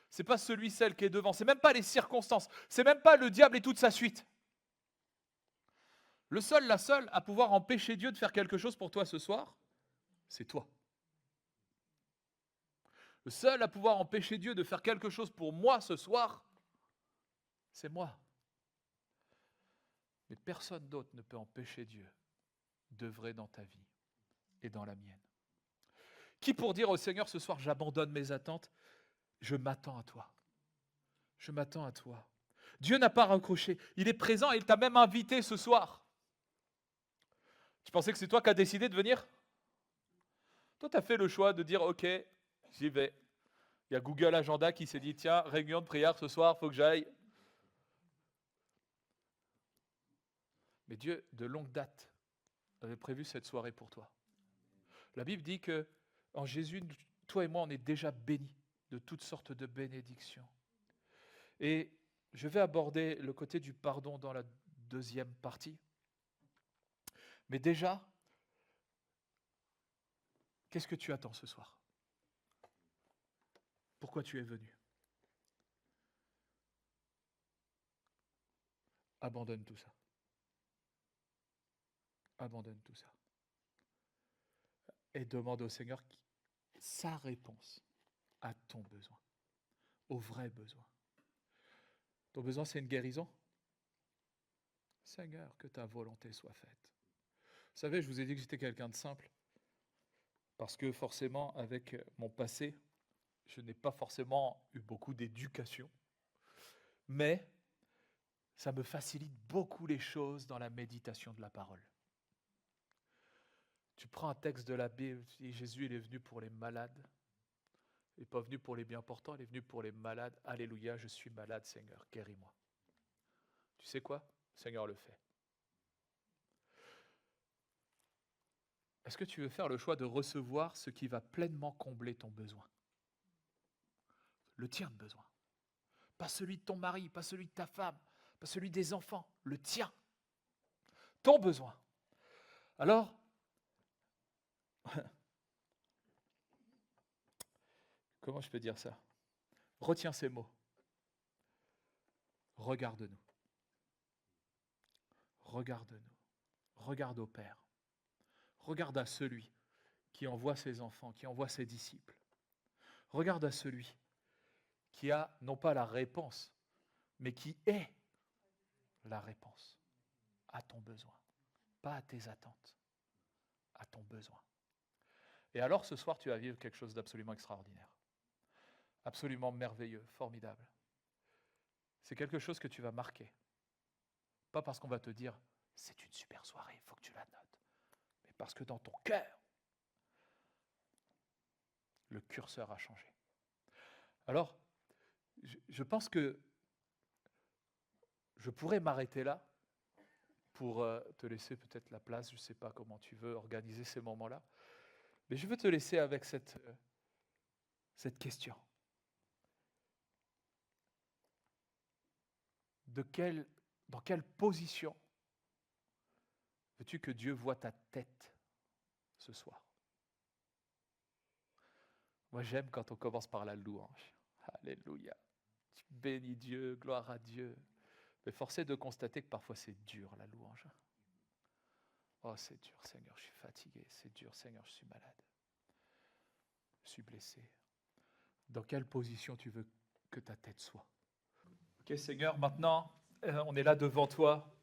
Ce n'est pas celui, celle qui est devant. Ce n'est même pas les circonstances. Ce n'est même pas le diable et toute sa suite. Le seul, la seule à pouvoir empêcher Dieu de faire quelque chose pour toi ce soir, c'est toi. Le seul à pouvoir empêcher Dieu de faire quelque chose pour moi ce soir, c'est moi. Mais personne d'autre ne peut empêcher Dieu d'œuvrer dans ta vie et dans la mienne. Qui pour dire au Seigneur ce soir, j'abandonne mes attentes, je m'attends à toi. Je m'attends à toi. Dieu n'a pas raccroché. Il est présent et il t'a même invité ce soir. Tu pensais que c'est toi qui as décidé de venir? Toi, tu as fait le choix de dire, ok, j'y vais. Il y a Google Agenda qui s'est dit, tiens, réunion de prière ce soir, il faut que j'aille. Mais Dieu, de longue date, avait prévu cette soirée pour toi. La Bible dit que en Jésus, toi et moi, on est déjà bénis de toutes sortes de bénédictions. Et je vais aborder le côté du pardon dans la deuxième partie. Mais déjà, qu'est-ce que tu attends ce soir? Pourquoi tu es venu? Abandonne tout ça. Abandonne tout ça. Et demande au Seigneur sa réponse à ton besoin, au vrai besoin. Ton besoin, c'est une guérison? Seigneur, que ta volonté soit faite. Vous savez, je vous ai dit que j'étais quelqu'un de simple, parce que forcément, avec mon passé, je n'ai pas forcément eu beaucoup d'éducation, mais ça me facilite beaucoup les choses dans la méditation de la parole. Tu prends un texte de la Bible, tu dis Jésus, il est venu pour les malades. Il n'est pas venu pour les bien portants, il est venu pour les malades. Alléluia, je suis malade, Seigneur, guéris-moi. Tu sais quoi? Le Seigneur le fait. Est-ce que tu veux faire le choix de recevoir ce qui va pleinement combler ton besoin? Le tien de besoin. Pas celui de ton mari, pas celui de ta femme, pas celui des enfants, le tien. Ton besoin. Alors, comment je peux dire ça? Retiens ces mots. Regarde-nous. Regarde-nous. Regarde au Père. Regarde à celui qui envoie ses enfants, qui envoie ses disciples. Regarde à celui qui a non pas la réponse, mais qui est la réponse à ton besoin. Pas à tes attentes, à ton besoin. Et alors ce soir, tu vas vivre quelque chose d'absolument extraordinaire. Absolument merveilleux, formidable. C'est quelque chose que tu vas marquer. Pas parce qu'on va te dire, c'est une super soirée, il faut que tu la notes. Mais parce que dans ton cœur, le curseur a changé. Alors, je pense que je pourrais m'arrêter là pour te laisser peut-être la place. Je ne sais pas comment tu veux organiser ces moments-là. Mais je veux te laisser avec cette question. Dans quelle position veux-tu que Dieu voie ta tête ce soir? Moi, j'aime quand on commence par la louange. Alléluia. Tu bénis Dieu, gloire à Dieu. Mais force est de constater que parfois c'est dur la louange. Oh, c'est dur, Seigneur, je suis fatigué. C'est dur, Seigneur, je suis malade. Je suis blessé. Dans quelle position tu veux que ta tête soit? Ok, Seigneur, maintenant, on est là devant toi.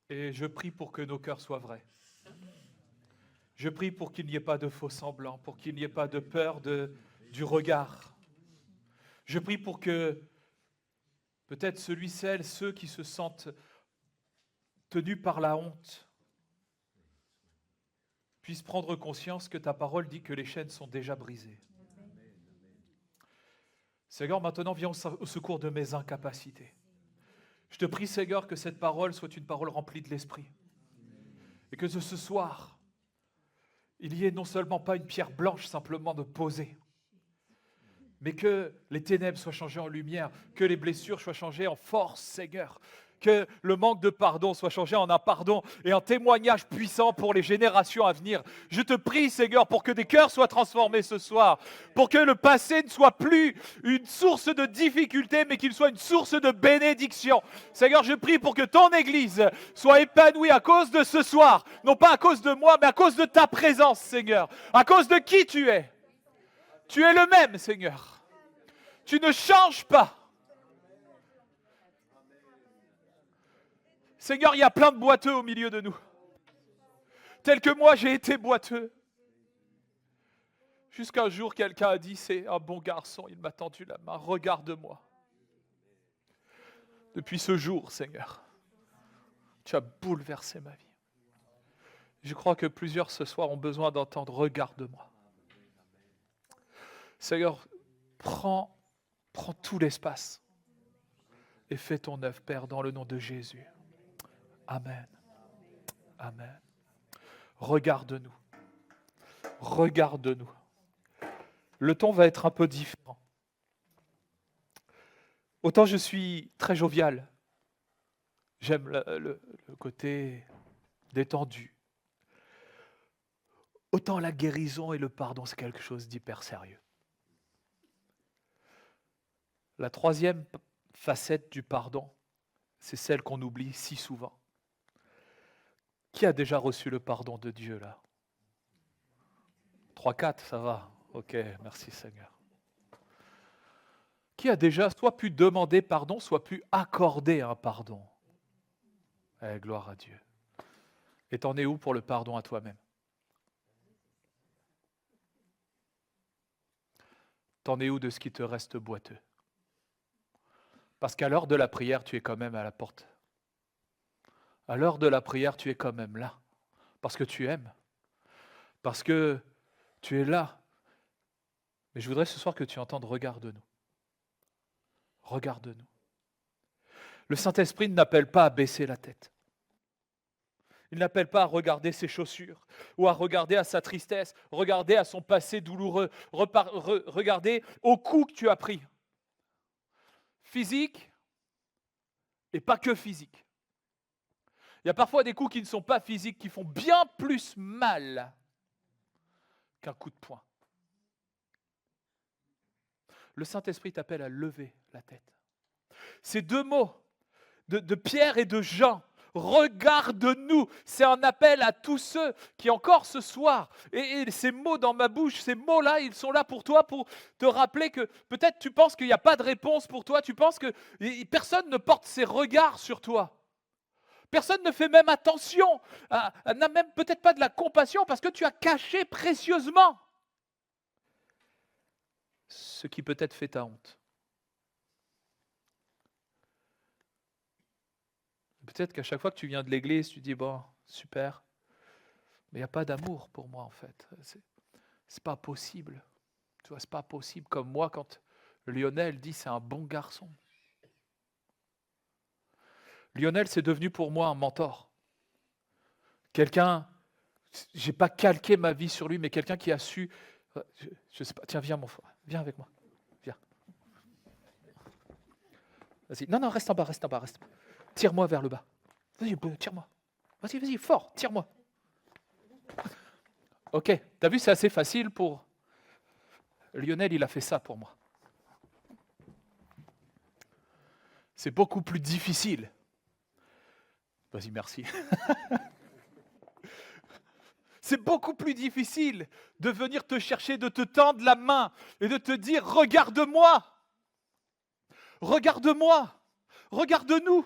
Et je prie pour que nos cœurs soient vrais. Je prie pour qu'il n'y ait pas de faux semblants, pour qu'il n'y ait pas de peur du regard. Je prie pour que peut-être ceux qui se sentent tenus par la honte puissent prendre conscience que ta parole dit que les chaînes sont déjà brisées. Seigneur, maintenant viens au secours de mes incapacités. Je te prie, Seigneur, que cette parole soit une parole remplie de l'Esprit. Et que ce soir, il n'y ait non seulement pas une pierre blanche simplement de poser, mais que les ténèbres soient changées en lumière, que les blessures soient changées en force, Seigneur. Que le manque de pardon soit changé en un pardon et un témoignage puissant pour les générations à venir. Je te prie, Seigneur, pour que des cœurs soient transformés ce soir, pour que le passé ne soit plus une source de difficulté, mais qu'il soit une source de bénédiction. Seigneur, je prie pour que ton Église soit épanouie à cause de ce soir, non pas à cause de moi, mais à cause de ta présence, Seigneur, à cause de qui tu es. Tu es le même, Seigneur. Tu ne changes pas. Seigneur, il y a plein de boiteux au milieu de nous. Tel que moi, j'ai été boiteux. Jusqu'un jour, quelqu'un a dit, c'est un bon garçon, il m'a tendu la main, regarde-moi. Depuis ce jour, Seigneur, tu as bouleversé ma vie. Je crois que plusieurs ce soir ont besoin d'entendre, regarde-moi. Seigneur, prends tout l'espace et fais ton œuvre, Père, dans le nom de Jésus. Amen. Amen. Regarde-nous. Regarde-nous. Le ton va être un peu différent. Autant je suis très jovial. J'aime le côté détendu. Autant la guérison et le pardon, c'est quelque chose d'hyper sérieux. La troisième facette du pardon, c'est celle qu'on oublie si souvent. Qui a déjà reçu le pardon de Dieu là? 3, 4, ça va. Ok, merci Seigneur. Qui a déjà soit pu demander pardon, soit pu accorder un pardon? Gloire à Dieu. Et t'en es où pour le pardon à toi-même? T'en es où de ce qui te reste boiteux? Parce qu'à l'heure de la prière, tu es quand même à la porte. À l'heure de la prière, tu es quand même là. Parce que tu aimes. Parce que tu es là. Mais je voudrais ce soir que tu entendes, regarde-nous. Regarde-nous. Le Saint-Esprit n'appelle pas à baisser la tête. Il n'appelle pas à regarder ses chaussures ou à regarder à sa tristesse, regarder à son passé douloureux, regarder au coup que tu as pris. Physique et pas que physique. Il y a parfois des coups qui ne sont pas physiques, qui font bien plus mal qu'un coup de poing. Le Saint-Esprit t'appelle à lever la tête. Ces deux mots de Pierre et de Jean, regarde-nous, c'est un appel à tous ceux qui encore ce soir, et ces mots dans ma bouche, ces mots-là, ils sont là pour toi, pour te rappeler que peut-être tu penses qu'il n'y a pas de réponse pour toi, tu penses que personne ne porte ses regards sur toi. Personne ne fait même attention, n'a même peut-être pas de la compassion parce que tu as caché précieusement ce qui peut-être fait ta honte. Peut-être qu'à chaque fois que tu viens de l'église, tu dis, bon, super, mais il n'y a pas d'amour pour moi en fait. C'est pas possible. Tu vois, c'est pas possible. Comme moi, quand Lionel dit, c'est un bon garçon. Lionel, c'est devenu pour moi un mentor. Quelqu'un, j'ai pas calqué ma vie sur lui, mais quelqu'un qui a su, je sais pas, tiens, viens mon frère, viens avec moi, viens. Vas-y. Non, reste en bas, reste. Tire-moi vers le bas. Vas-y, tire-moi. Vas-y, fort, tire-moi. Ok, t'as vu, c'est assez facile pour... Lionel, il a fait ça pour moi. C'est beaucoup plus difficile. Vas-y, merci. C'est beaucoup plus difficile de venir te chercher, de te tendre la main et de te dire « Regarde-moi ! Regarde-moi ! Regarde-nous !»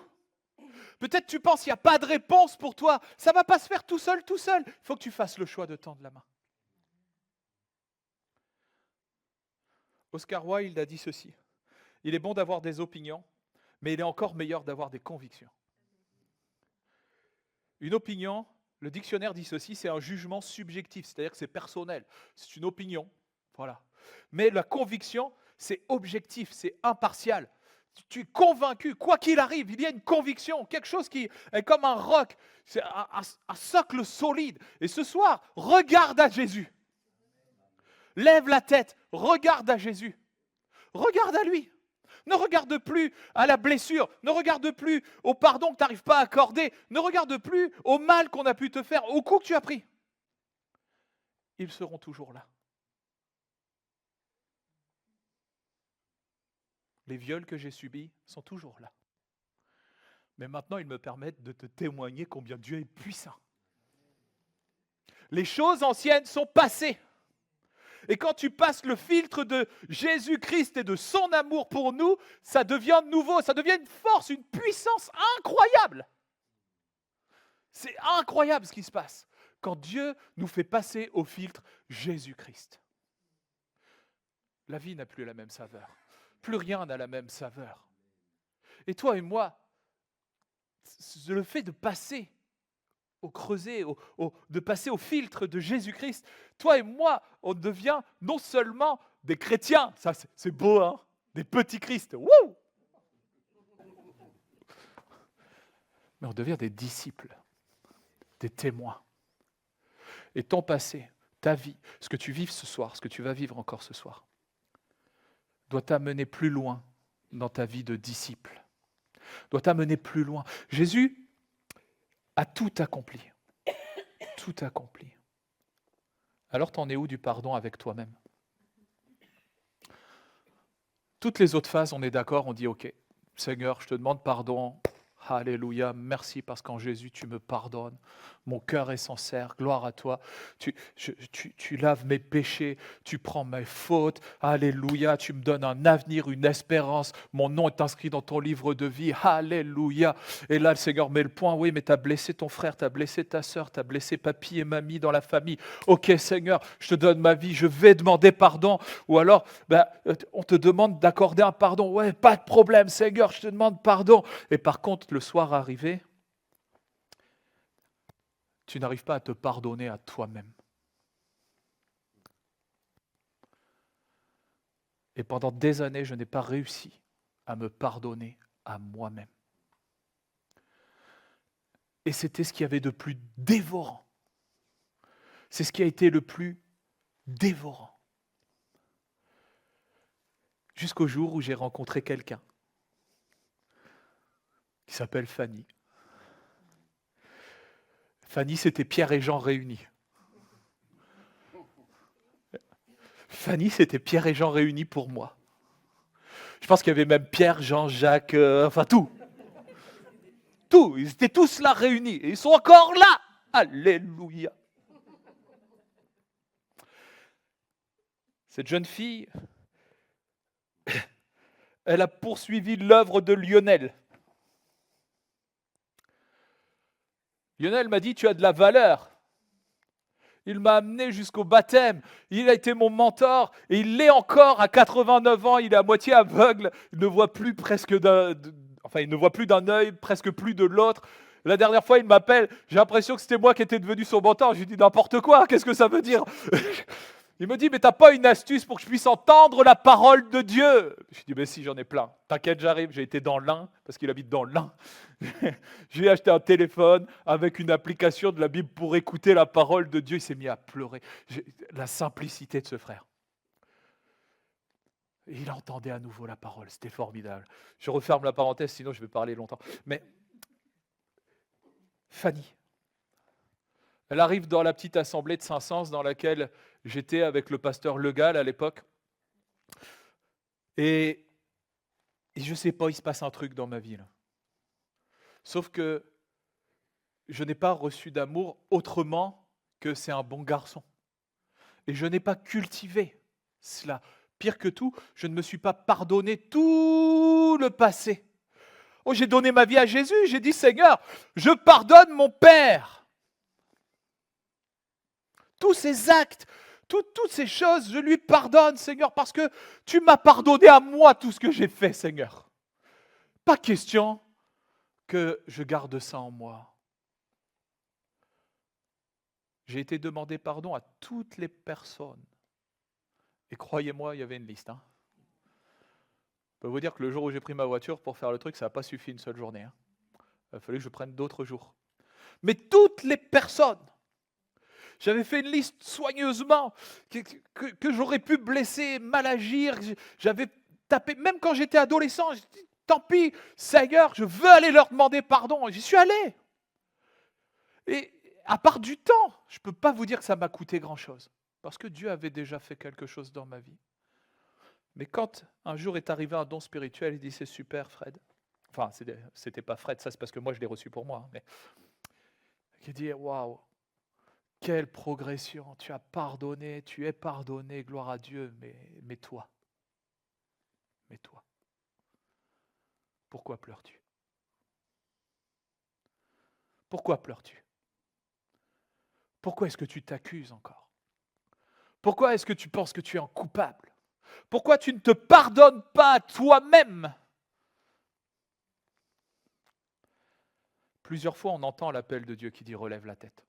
Peut-être tu penses qu'il n'y a pas de réponse pour toi. Ça ne va pas se faire tout seul. Il faut que tu fasses le choix de tendre la main. Oscar Wilde a dit ceci. Il est bon d'avoir des opinions, mais il est encore meilleur d'avoir des convictions. Une opinion, le dictionnaire dit ceci, c'est un jugement subjectif, c'est-à-dire que c'est personnel, c'est une opinion, voilà. Mais la conviction, c'est objectif, c'est impartial. Tu es convaincu, quoi qu'il arrive, il y a une conviction, quelque chose qui est comme un roc, c'est un socle solide. Et ce soir, regarde à Jésus. Lève la tête, regarde à Jésus. Regarde à lui. Ne regarde plus à la blessure, ne regarde plus au pardon que tu n'arrives pas à accorder, ne regarde plus au mal qu'on a pu te faire, au coup que tu as pris. Ils seront toujours là. Les viols que j'ai subis sont toujours là. Mais maintenant, ils me permettent de te témoigner combien Dieu est puissant. Les choses anciennes sont passées. Et quand tu passes le filtre de Jésus-Christ et de son amour pour nous, ça devient nouveau, ça devient une force, une puissance incroyable. C'est incroyable ce qui se passe quand Dieu nous fait passer au filtre Jésus-Christ. La vie n'a plus la même saveur. Plus rien n'a la même saveur. Et toi et moi, le fait de passer au creuset, de passer au filtre de Jésus-Christ, toi et moi, on devient non seulement des chrétiens, ça c'est beau, hein, des petits Christ, wouh, mais on devient des disciples, des témoins. Et ton passé, ta vie, ce que tu vives ce soir, ce que tu vas vivre encore ce soir, doit t'amener plus loin dans ta vie de disciple, doit t'amener plus loin. Jésus a tout accompli. Tout accompli. Alors t'en es où du pardon avec toi-même? Toutes les autres phases, on est d'accord, on dit ok, Seigneur, je te demande pardon. Alléluia, merci parce qu'en Jésus, tu me pardonnes. Mon cœur est sincère, gloire à toi. Tu laves mes péchés, tu prends mes fautes. Alléluia, tu me donnes un avenir, une espérance. Mon nom est inscrit dans ton livre de vie. Alléluia. Et là, le Seigneur met le point. Oui, mais tu as blessé ton frère, tu as blessé ta sœur, tu as blessé papy et mamie dans la famille. Ok, Seigneur, je te donne ma vie, je vais demander pardon. Ou alors, on te demande d'accorder un pardon. Ouais, pas de problème, Seigneur, je te demande pardon. Et par contre, le soir arrivé, tu n'arrives pas à te pardonner à toi-même. Et pendant des années, je n'ai pas réussi à me pardonner à moi-même. Et c'était ce qu'il y avait de plus dévorant. C'est ce qui a été le plus dévorant. Jusqu'au jour où j'ai rencontré quelqu'un qui s'appelle Fanny. Fanny, c'était Pierre et Jean réunis. Fanny, c'était Pierre et Jean réunis pour moi. Je pense qu'il y avait même Pierre, Jean, Jacques, enfin tout. Tout, ils étaient tous là réunis. Et ils sont encore là. Alléluia. Cette jeune fille, elle a poursuivi l'œuvre de Lionel. Lionel m'a dit, tu as de la valeur. Il m'a amené jusqu'au baptême. Il a été mon mentor et il l'est encore à 89 ans. Il est à moitié aveugle. Il ne voit plus il ne voit plus d'un œil, presque plus de l'autre. La dernière fois, il m'appelle. J'ai l'impression que c'était moi qui étais devenu son mentor. Je lui dis n'importe quoi. Qu'est-ce que ça veut dire? Il me dit, mais t'as pas une astuce pour que je puisse entendre la parole de Dieu? Je lui dis, mais si, j'en ai plein. T'inquiète, j'arrive. J'ai été dans l'Ain, parce qu'il habite dans l'Ain. J'ai acheté un téléphone avec une application de la Bible pour écouter la parole de Dieu. Il s'est mis à pleurer. La simplicité de ce frère. Et il entendait à nouveau la parole. C'était formidable. Je referme la parenthèse, sinon je vais parler longtemps. Mais Fanny, elle arrive dans la petite assemblée de Saint-Saëns dans laquelle j'étais avec le pasteur Le Gall à l'époque. Et je ne sais pas, il se passe un truc dans ma vie, là. Sauf que je n'ai pas reçu d'amour autrement que c'est un bon garçon. Et je n'ai pas cultivé cela. Pire que tout, je ne me suis pas pardonné tout le passé. Oh, j'ai donné ma vie à Jésus, j'ai dit Seigneur, je pardonne mon Père. Tous ces actes, toutes ces choses, je lui pardonne, Seigneur, parce que tu m'as pardonné à moi tout ce que j'ai fait, Seigneur. Pas question que je garde ça en moi. J'ai été demander pardon à toutes les personnes. Et croyez-moi, il y avait une liste. Je peux vous dire que le jour où j'ai pris ma voiture pour faire le truc, ça n'a pas suffi une seule journée. Il a fallu que je prenne d'autres jours. Mais toutes les personnes, j'avais fait une liste soigneusement que j'aurais pu blesser, mal agir. J'avais tapé, même quand j'étais adolescent, j'ai dit, tant pis, Seigneur, je veux aller leur demander pardon. Et j'y suis allé. Et à part du temps, je ne peux pas vous dire que ça m'a coûté grand-chose. Parce que Dieu avait déjà fait quelque chose dans ma vie. Mais quand un jour est arrivé un don spirituel, il dit c'est super Fred. Enfin, c'était pas Fred, ça c'est parce que moi je l'ai reçu pour moi. Mais il dit waouh, quelle progression, tu as pardonné, tu es pardonné, gloire à Dieu, mais toi, pourquoi pleures-tu? Pourquoi pleures-tu? Pourquoi est-ce que tu t'accuses encore? Pourquoi est-ce que tu penses que tu es un coupable? Pourquoi tu ne te pardonnes pas à toi-même? Plusieurs fois, on entend l'appel de Dieu qui dit « relève la tête ».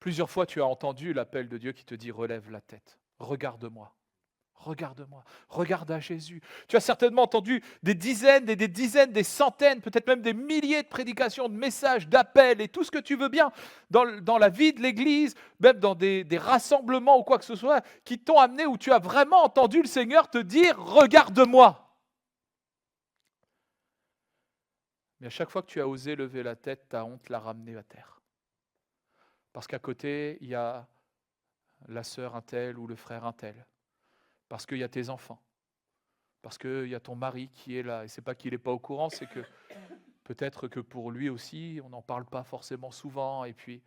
Plusieurs fois, tu as entendu l'appel de Dieu qui te dit « relève la tête, regarde-moi, regarde-moi, regarde à Jésus ». Tu as certainement entendu des dizaines et des dizaines, des centaines, peut-être même des milliers de prédications, de messages, d'appels et tout ce que tu veux bien dans la vie de l'Église, même dans des rassemblements ou quoi que ce soit, qui t'ont amené où tu as vraiment entendu le Seigneur te dire « regarde-moi ». Mais à chaque fois que tu as osé lever la tête, ta honte l'a ramené à terre. Parce qu'à côté, il y a la sœur un tel ou le frère un tel. Parce qu'il y a tes enfants. Parce qu'il y a ton mari qui est là. Et ce n'est pas qu'il n'est pas au courant, c'est que peut-être que pour lui aussi, on n'en parle pas forcément souvent. Et puis,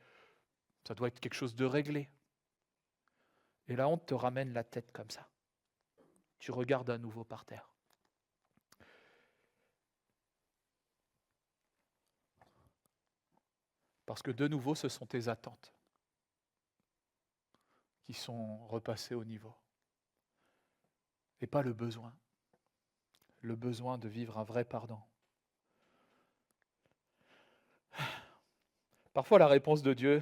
ça doit être quelque chose de réglé. Et la honte te ramène la tête comme ça. Tu regardes à nouveau par terre. Parce que de nouveau, ce sont tes attentes qui sont repassées au niveau. Et pas le besoin. Le besoin de vivre un vrai pardon. Parfois, la réponse de Dieu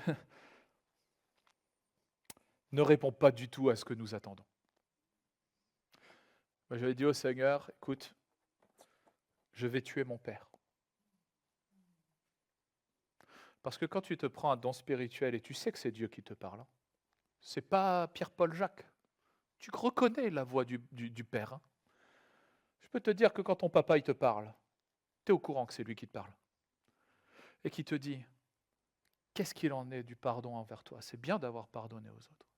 ne répond pas du tout à ce que nous attendons. Moi, j'avais dit au Seigneur, écoute, je vais tuer mon père. Parce que quand tu te prends un don spirituel et tu sais que c'est Dieu qui te parle, c'est pas Pierre-Paul Jacques. Tu reconnais la voix du Père. Je peux te dire que quand ton papa il te parle, tu es au courant que c'est lui qui te parle. Et qui te dit, qu'est-ce qu'il en est du pardon envers toi? C'est bien d'avoir pardonné aux autres.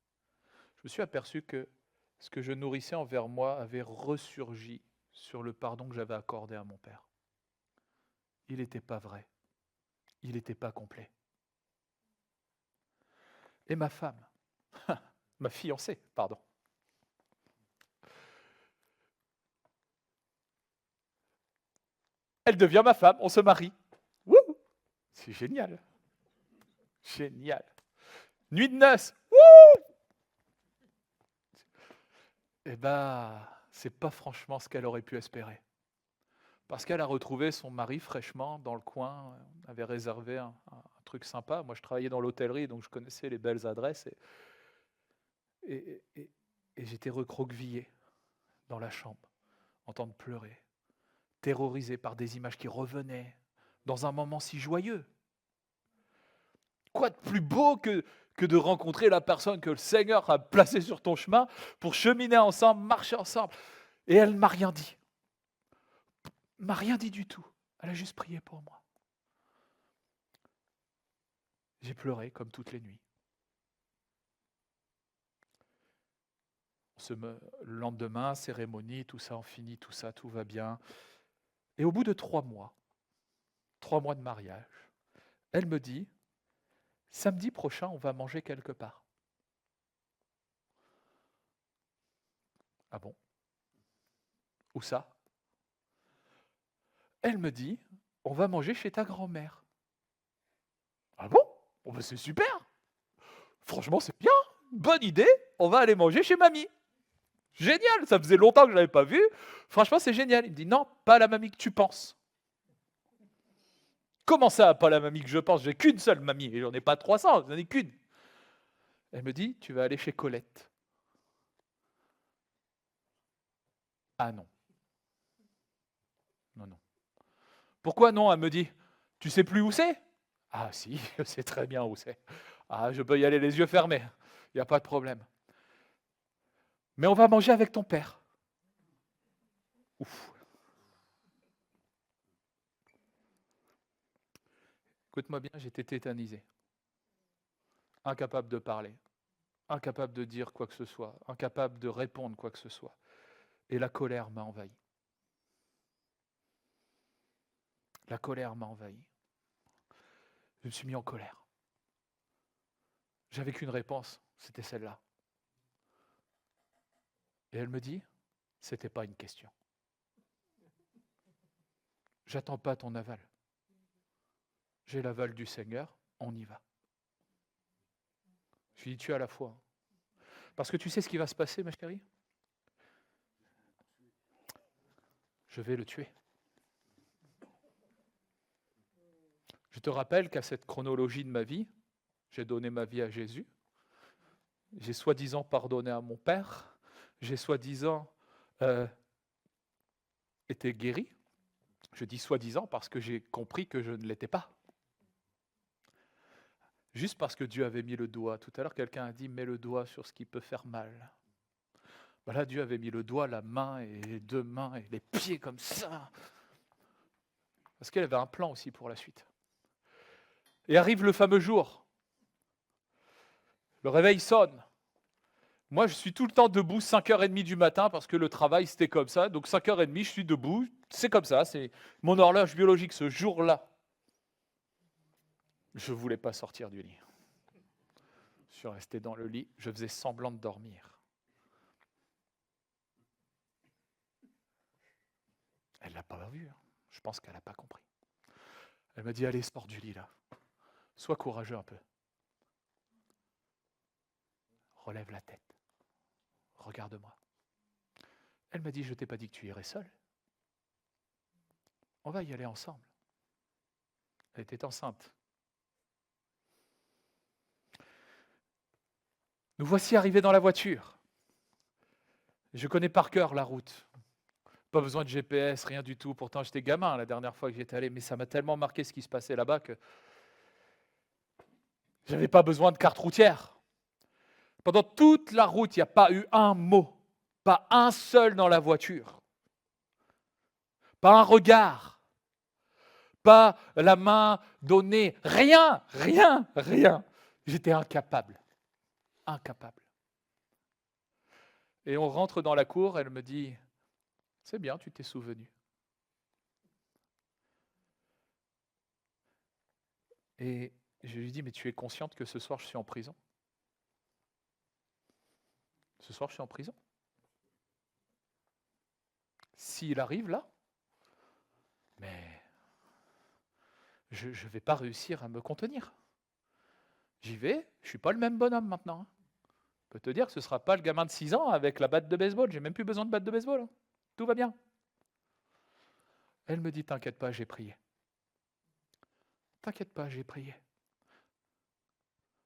Je me suis aperçu que ce que je nourrissais envers moi avait ressurgi sur le pardon que j'avais accordé à mon père. Il n'était pas vrai. Il n'était pas complet. Et ma femme, ma fiancée, pardon. Elle devient ma femme, on se marie. Wouh! C'est génial. Génial. Nuit de noces. Wouh! Eh bien, c'est pas franchement ce qu'elle aurait pu espérer. Parce qu'elle a retrouvé son mari fraîchement dans le coin, avait réservé un truc sympa. Moi, je travaillais dans l'hôtellerie, donc je connaissais les belles adresses. Et j'étais recroquevillé dans la chambre, en train de pleurer, terrorisé par des images qui revenaient, dans un moment si joyeux. Quoi de plus beau que que de rencontrer la personne que le Seigneur a placée sur ton chemin pour cheminer ensemble, marcher ensemble. Et elle ne m'a rien dit. Elle m'a rien dit du tout. Elle a juste prié pour moi. J'ai pleuré comme toutes les nuits. Le lendemain, cérémonie, tout ça, on finit, tout ça, tout va bien. Et au bout de 3 mois de mariage, elle me dit, samedi prochain, on va manger quelque part. Ah bon? Où ça? Elle me dit, on va manger chez ta grand-mère. Ah bon? Oh ben c'est super! Franchement, c'est bien! Bonne idée! On va aller manger chez mamie. Génial! Ça faisait longtemps que je ne l'avais pas vu. Franchement, c'est génial. Il me dit, non, pas la mamie que tu penses. Comment ça, pas la mamie que je pense? J'ai qu'une seule mamie, et j'en ai pas 300, j'en ai qu'une. Elle me dit, tu vas aller chez Colette. Ah non. Non, non. Pourquoi non? Elle me dit, tu sais plus où c'est? Ah si, je sais très bien où c'est. Ah, je peux y aller les yeux fermés, il n'y a pas de problème. Mais on va manger avec ton père. Ouf. Écoute-moi bien, j'étais tétanisé. Incapable de parler, incapable de dire quoi que ce soit, incapable de répondre quoi que ce soit. Et la colère m'a envahi. La colère m'a envahi. Je me suis mis en colère. J'avais qu'une réponse, c'était celle-là. Et elle me dit, c'était pas une question. J'attends pas ton aval. J'ai l'aval du Seigneur, on y va. Je lui dis, tu as la foi. Parce que tu sais ce qui va se passer, ma chérie? Je vais le tuer. Je te rappelle qu'à cette chronologie de ma vie, j'ai donné ma vie à Jésus. J'ai soi-disant pardonné à mon père. J'ai soi-disant été guéri. Je dis soi-disant parce que j'ai compris que je ne l'étais pas. Juste parce que Dieu avait mis le doigt. Tout à l'heure, quelqu'un a dit, mets le doigt sur ce qui peut faire mal. Ben là, Dieu avait mis le doigt, la main et les 2 mains et les pieds comme ça. Parce qu'il avait un plan aussi pour la suite. Et arrive le fameux jour. Le réveil sonne. Moi, je suis tout le temps debout 5h30 du matin parce que le travail, c'était comme ça. Donc 5h30, je suis debout. C'est comme ça. C'est mon horloge biologique ce jour-là. Je ne voulais pas sortir du lit. Je suis resté dans le lit. Je faisais semblant de dormir. Elle ne l'a pas vu. Je pense qu'elle n'a pas compris. Elle m'a dit, allez, sors du lit là. Sois courageux un peu. Relève la tête. Regarde-moi. Elle m'a dit, je ne t'ai pas dit que tu irais seule. On va y aller ensemble. Elle était enceinte. Nous voici arrivés dans la voiture. Je connais par cœur la route. Pas besoin de GPS, rien du tout. Pourtant, j'étais gamin la dernière fois que j'étais allé, mais ça m'a tellement marqué ce qui se passait là-bas que j'avais pas besoin de carte routière. Pendant toute la route, il n'y a pas eu un mot, pas un seul dans la voiture, pas un regard, pas la main donnée, rien, rien, rien. J'étais incapable. Incapable. Et on rentre dans la cour, elle me dit, c'est bien, tu t'es souvenu. Et je lui dis, mais tu es consciente que ce soir je suis en prison? Ce soir je suis en prison. S'il arrive là, mais je ne vais pas réussir à me contenir. J'y vais, je ne suis pas le même bonhomme maintenant. Je peux te dire que ce ne sera pas le gamin de 6 ans avec la batte de baseball. J'ai même plus besoin de batte de baseball. Tout va bien. Elle me dit, t'inquiète pas, j'ai prié. T'inquiète pas, j'ai prié.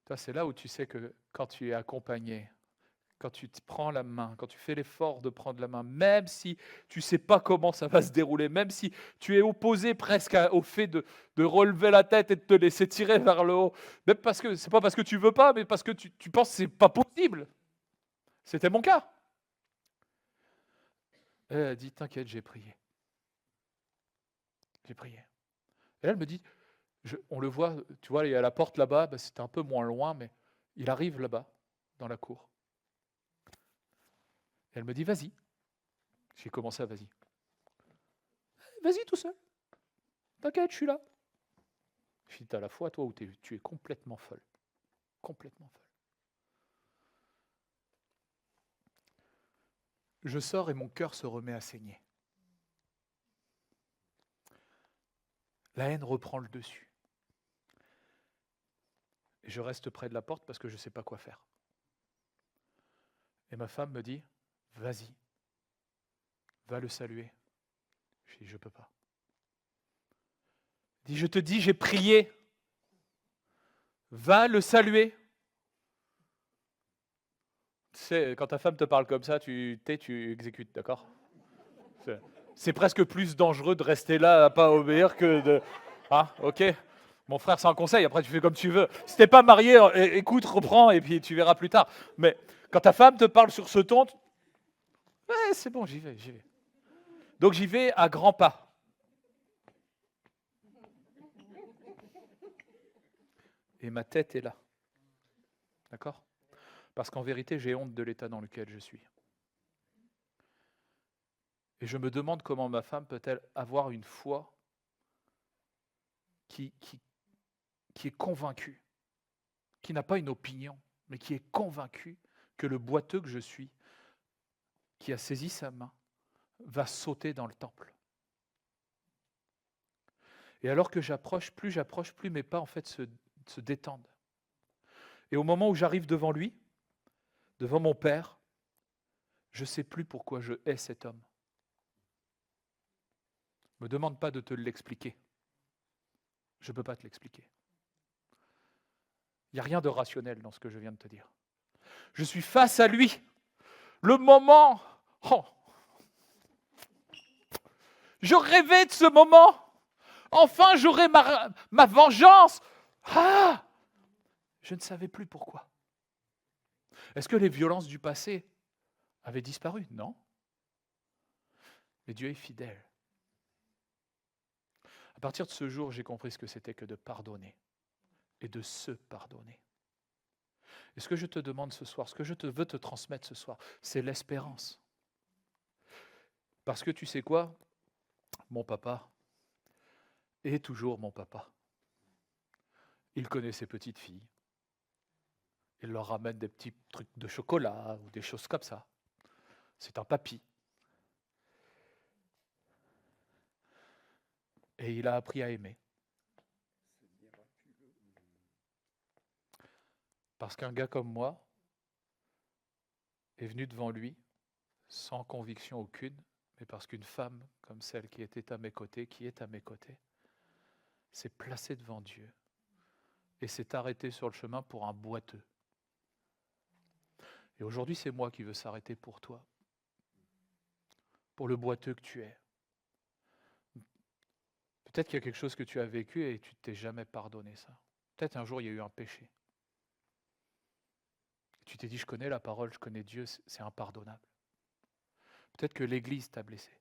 Toi, c'est là où tu sais que quand tu es accompagné, quand tu te prends la main, quand tu fais l'effort de prendre la main, même si tu ne sais pas comment ça va se dérouler, même si tu es opposé presque au fait de relever la tête et de te laisser tirer vers le haut, même parce que c'est pas parce que tu veux pas, mais parce que tu penses que c'est pas possible. C'était mon cas. Et elle a dit, t'inquiète, j'ai prié. J'ai prié. Et là, elle me dit, on le voit, tu vois, il y a la porte là-bas, c'était un peu moins loin, mais il arrive là-bas, dans la cour. Et elle me dit, vas-y. J'ai commencé à vas-y. Vas-y tout seul. T'inquiète, je suis là. Je dis, t'as la foi, toi, ou tu es complètement folle. Complètement folle. Je sors et mon cœur se remet à saigner. La haine reprend le dessus. Et je reste près de la porte parce que je ne sais pas quoi faire. Et ma femme me dit, vas-y, va le saluer. Je dis, je ne peux pas. Elle dit, je te dis, j'ai prié. Va le saluer. Tu sais, quand ta femme te parle comme ça, tu exécutes, d'accord ? C'est presque plus dangereux de rester là à pas obéir que de... Ah, ok. Mon frère, c'est un conseil, après tu fais comme tu veux. Si t'es pas marié, écoute, reprends, et puis tu verras plus tard. Mais quand ta femme te parle sur ce ton, ouais, c'est bon, j'y vais. Donc j'y vais à grands pas. Et ma tête est là. D'accord ? Parce qu'en vérité, j'ai honte de l'état dans lequel je suis. Et je me demande comment ma femme peut-elle avoir une foi qui est convaincue, qui n'a pas une opinion, mais qui est convaincue que le boiteux que je suis, qui a saisi sa main, va sauter dans le temple. Et alors que j'approche, plus mes pas en fait se détendent. Et au moment où j'arrive devant lui, devant mon père, je ne sais plus pourquoi je hais cet homme. Ne me demande pas de te l'expliquer. Je ne peux pas te l'expliquer. Il n'y a rien de rationnel dans ce que je viens de te dire. Je suis face à lui. Le moment... Oh, je rêvais de ce moment. Enfin, j'aurai ma vengeance. Ah, je ne savais plus pourquoi. Est-ce que les violences du passé avaient disparu ? Non. Mais Dieu est fidèle. À partir de ce jour, j'ai compris ce que c'était que de pardonner et de se pardonner. Et ce que je te demande ce soir, ce que je veux te transmettre ce soir, c'est l'espérance. Parce que tu sais quoi ? Mon papa est toujours mon papa. Il connaît ses petites filles. Il leur ramène des petits trucs de chocolat ou des choses comme ça. C'est un papy. Et il a appris à aimer. Parce qu'un gars comme moi est venu devant lui sans conviction aucune, mais parce qu'une femme comme celle qui était à mes côtés, qui est à mes côtés, s'est placée devant Dieu et s'est arrêtée sur le chemin pour un boiteux. Et aujourd'hui, c'est moi qui veux s'arrêter pour toi, pour le boiteux que tu es. Peut-être qu'il y a quelque chose que tu as vécu et tu ne t'es jamais pardonné ça. Peut-être un jour, il y a eu un péché. Tu t'es dit, je connais la parole, je connais Dieu, c'est impardonnable. Peut-être que l'Église t'a blessé.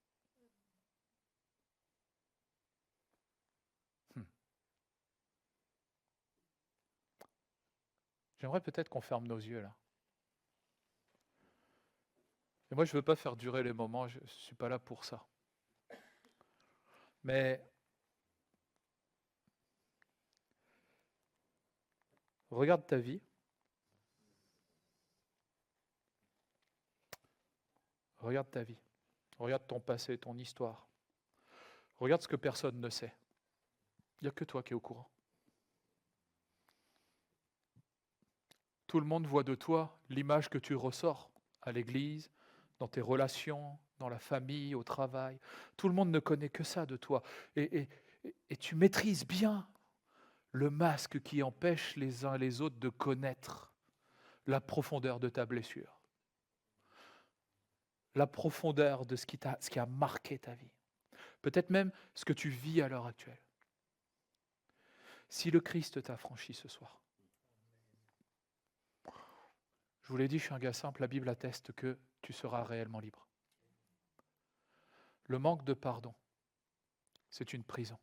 J'aimerais peut-être qu'on ferme nos yeux là. Et moi, je ne veux pas faire durer les moments, je ne suis pas là pour ça. Mais regarde ta vie. Regarde ta vie. Regarde ton passé, ton histoire. Regarde ce que personne ne sait. Il n'y a que toi qui es au courant. Tout le monde voit de toi l'image que tu ressors à l'église, dans tes relations, dans la famille, au travail. Tout le monde ne connaît que ça de toi. Et tu maîtrises bien le masque qui empêche les uns et les autres de connaître la profondeur de ta blessure. la profondeur de ce qui a marqué ta vie. Peut-être même ce que tu vis à l'heure actuelle. Si le Christ t'a franchi ce soir. Je vous l'ai dit, je suis un gars simple, la Bible atteste que tu seras réellement libre. Le manque de pardon, c'est une prison.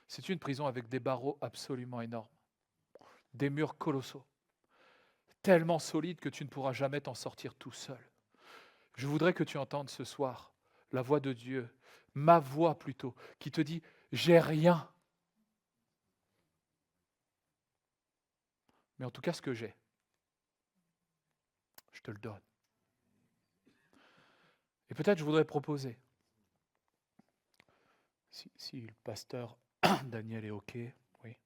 C'est une prison avec des barreaux absolument énormes, des murs colossaux, tellement solides que tu ne pourras jamais t'en sortir tout seul. Je voudrais que tu entendes ce soir la voix de Dieu, ma voix plutôt, qui te dit « j'ai rien ». Mais en tout cas, ce que j'ai, je te le donne. Et peut-être je voudrais proposer, si le pasteur Daniel est OK, oui.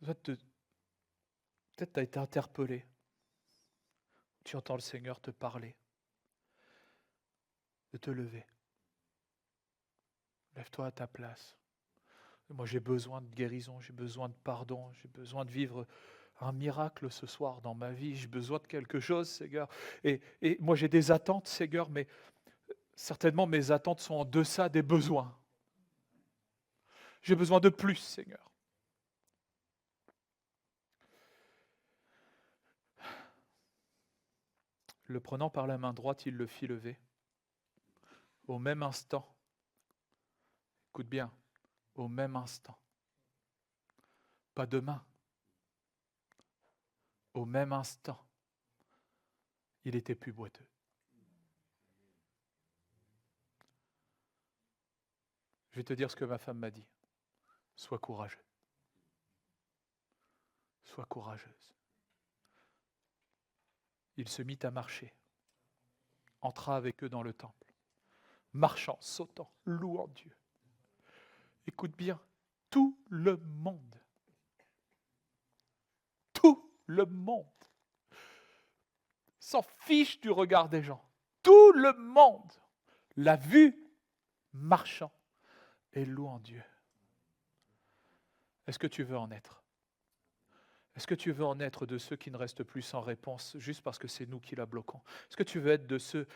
Peut-être tu as été interpellé. Tu entends le Seigneur te parler, de te lever. Lève-toi à ta place. Moi, j'ai besoin de guérison, j'ai besoin de pardon, j'ai besoin de vivre un miracle ce soir dans ma vie. J'ai besoin de quelque chose, Seigneur. Et moi, j'ai des attentes, Seigneur, mais certainement mes attentes sont en deçà des besoins. J'ai besoin de plus, Seigneur. Le prenant par la main droite, il le fit lever. Au même instant, écoute bien, au même instant, pas demain, au même instant, il était plus boiteux. Je vais te dire ce que ma femme m'a dit. Sois courageux. Sois courageuse. Il se mit à marcher, entra avec eux dans le temple, marchant, sautant, louant Dieu. Écoute bien, tout le monde s'en fiche du regard des gens. Tout le monde l'a vu marchant et louant Dieu. Est-ce que tu veux en être? Est-ce que tu veux en être de ceux qui ne restent plus sans réponse juste parce que c'est nous qui la bloquons? Est-ce que tu veux être de ceux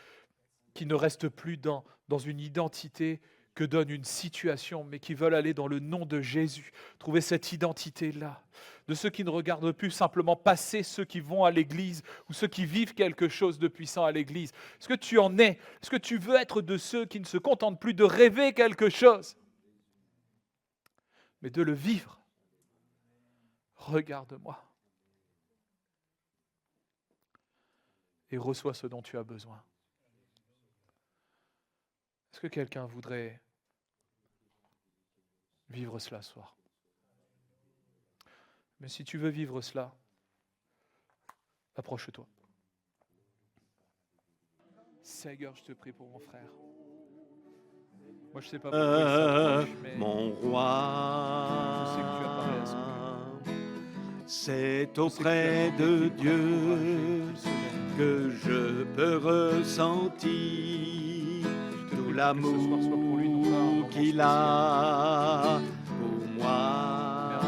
qui ne restent plus dans une identité que donne une situation, mais qui veulent aller dans le nom de Jésus, trouver cette identité-là, de ceux qui ne regardent plus simplement passer ceux qui vont à l'église ou ceux qui vivent quelque chose de puissant à l'église? Est-ce que tu en es? Est-ce que tu veux être de ceux qui ne se contentent plus de rêver quelque chose, mais de le vivre? Regarde-moi et reçois ce dont tu as besoin. Est-ce que quelqu'un voudrait vivre cela ce soir? Mais si tu veux vivre cela, approche-toi. Seigneur, je te prie pour mon frère. Moi, je ne sais pas pourquoi il s'approche, mais mon roi, je sais que tu as parlé à son cœur. c'est auprès de Dieu que je peux ressentir tout l'amour qu'il a pour moi.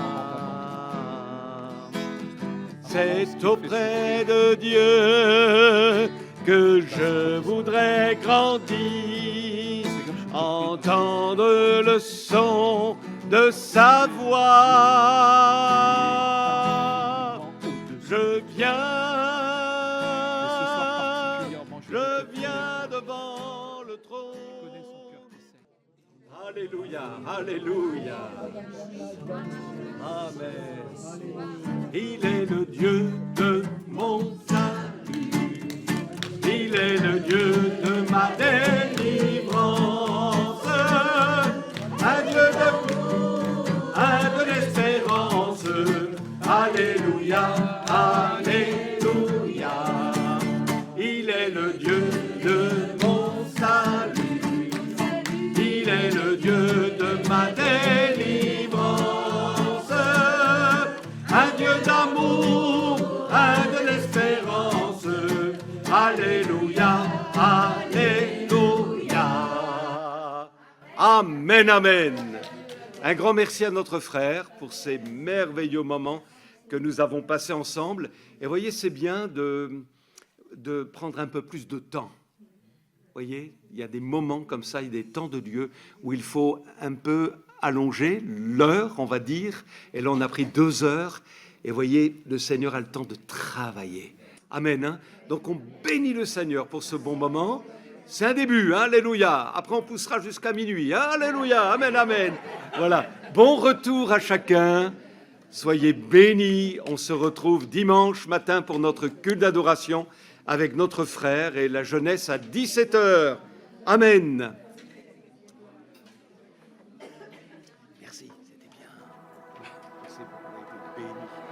C'est auprès de Dieu que je voudrais grandir, entendre le son de sa voix. Je viens devant le trône. Alléluia, alléluia. Amen. Il est le Dieu de mon salut. Il est le Dieu de ma délivrance. Un Dieu d'amour, un de l'espérance. Alléluia, alléluia. Il est le Dieu de mon salut. Il est le Dieu de ma délivrance. Un Dieu d'amour, un de l'espérance. Alléluia, alléluia. Amen, amen. Un grand merci à notre frère pour ces merveilleux moments que nous avons passés ensemble. Et voyez, c'est bien de de prendre un peu plus de temps. Vous voyez, il y a des moments comme ça, il y a des temps de Dieu où il faut un peu allonger l'heure, on va dire. Et là, on a pris 2 heures. Et vous voyez, le Seigneur a le temps de travailler. Amen. Hein. Donc, on bénit le Seigneur pour ce bon moment. C'est un début, hein, alléluia. Après, on poussera jusqu'à minuit. Hein, alléluia, amen, amen. Voilà. Bon retour à chacun. Soyez bénis. On se retrouve dimanche matin pour notre culte d'adoration avec notre frère et la jeunesse à 17h. Amen. Merci, c'était bien. Merci, vous avez été bénis.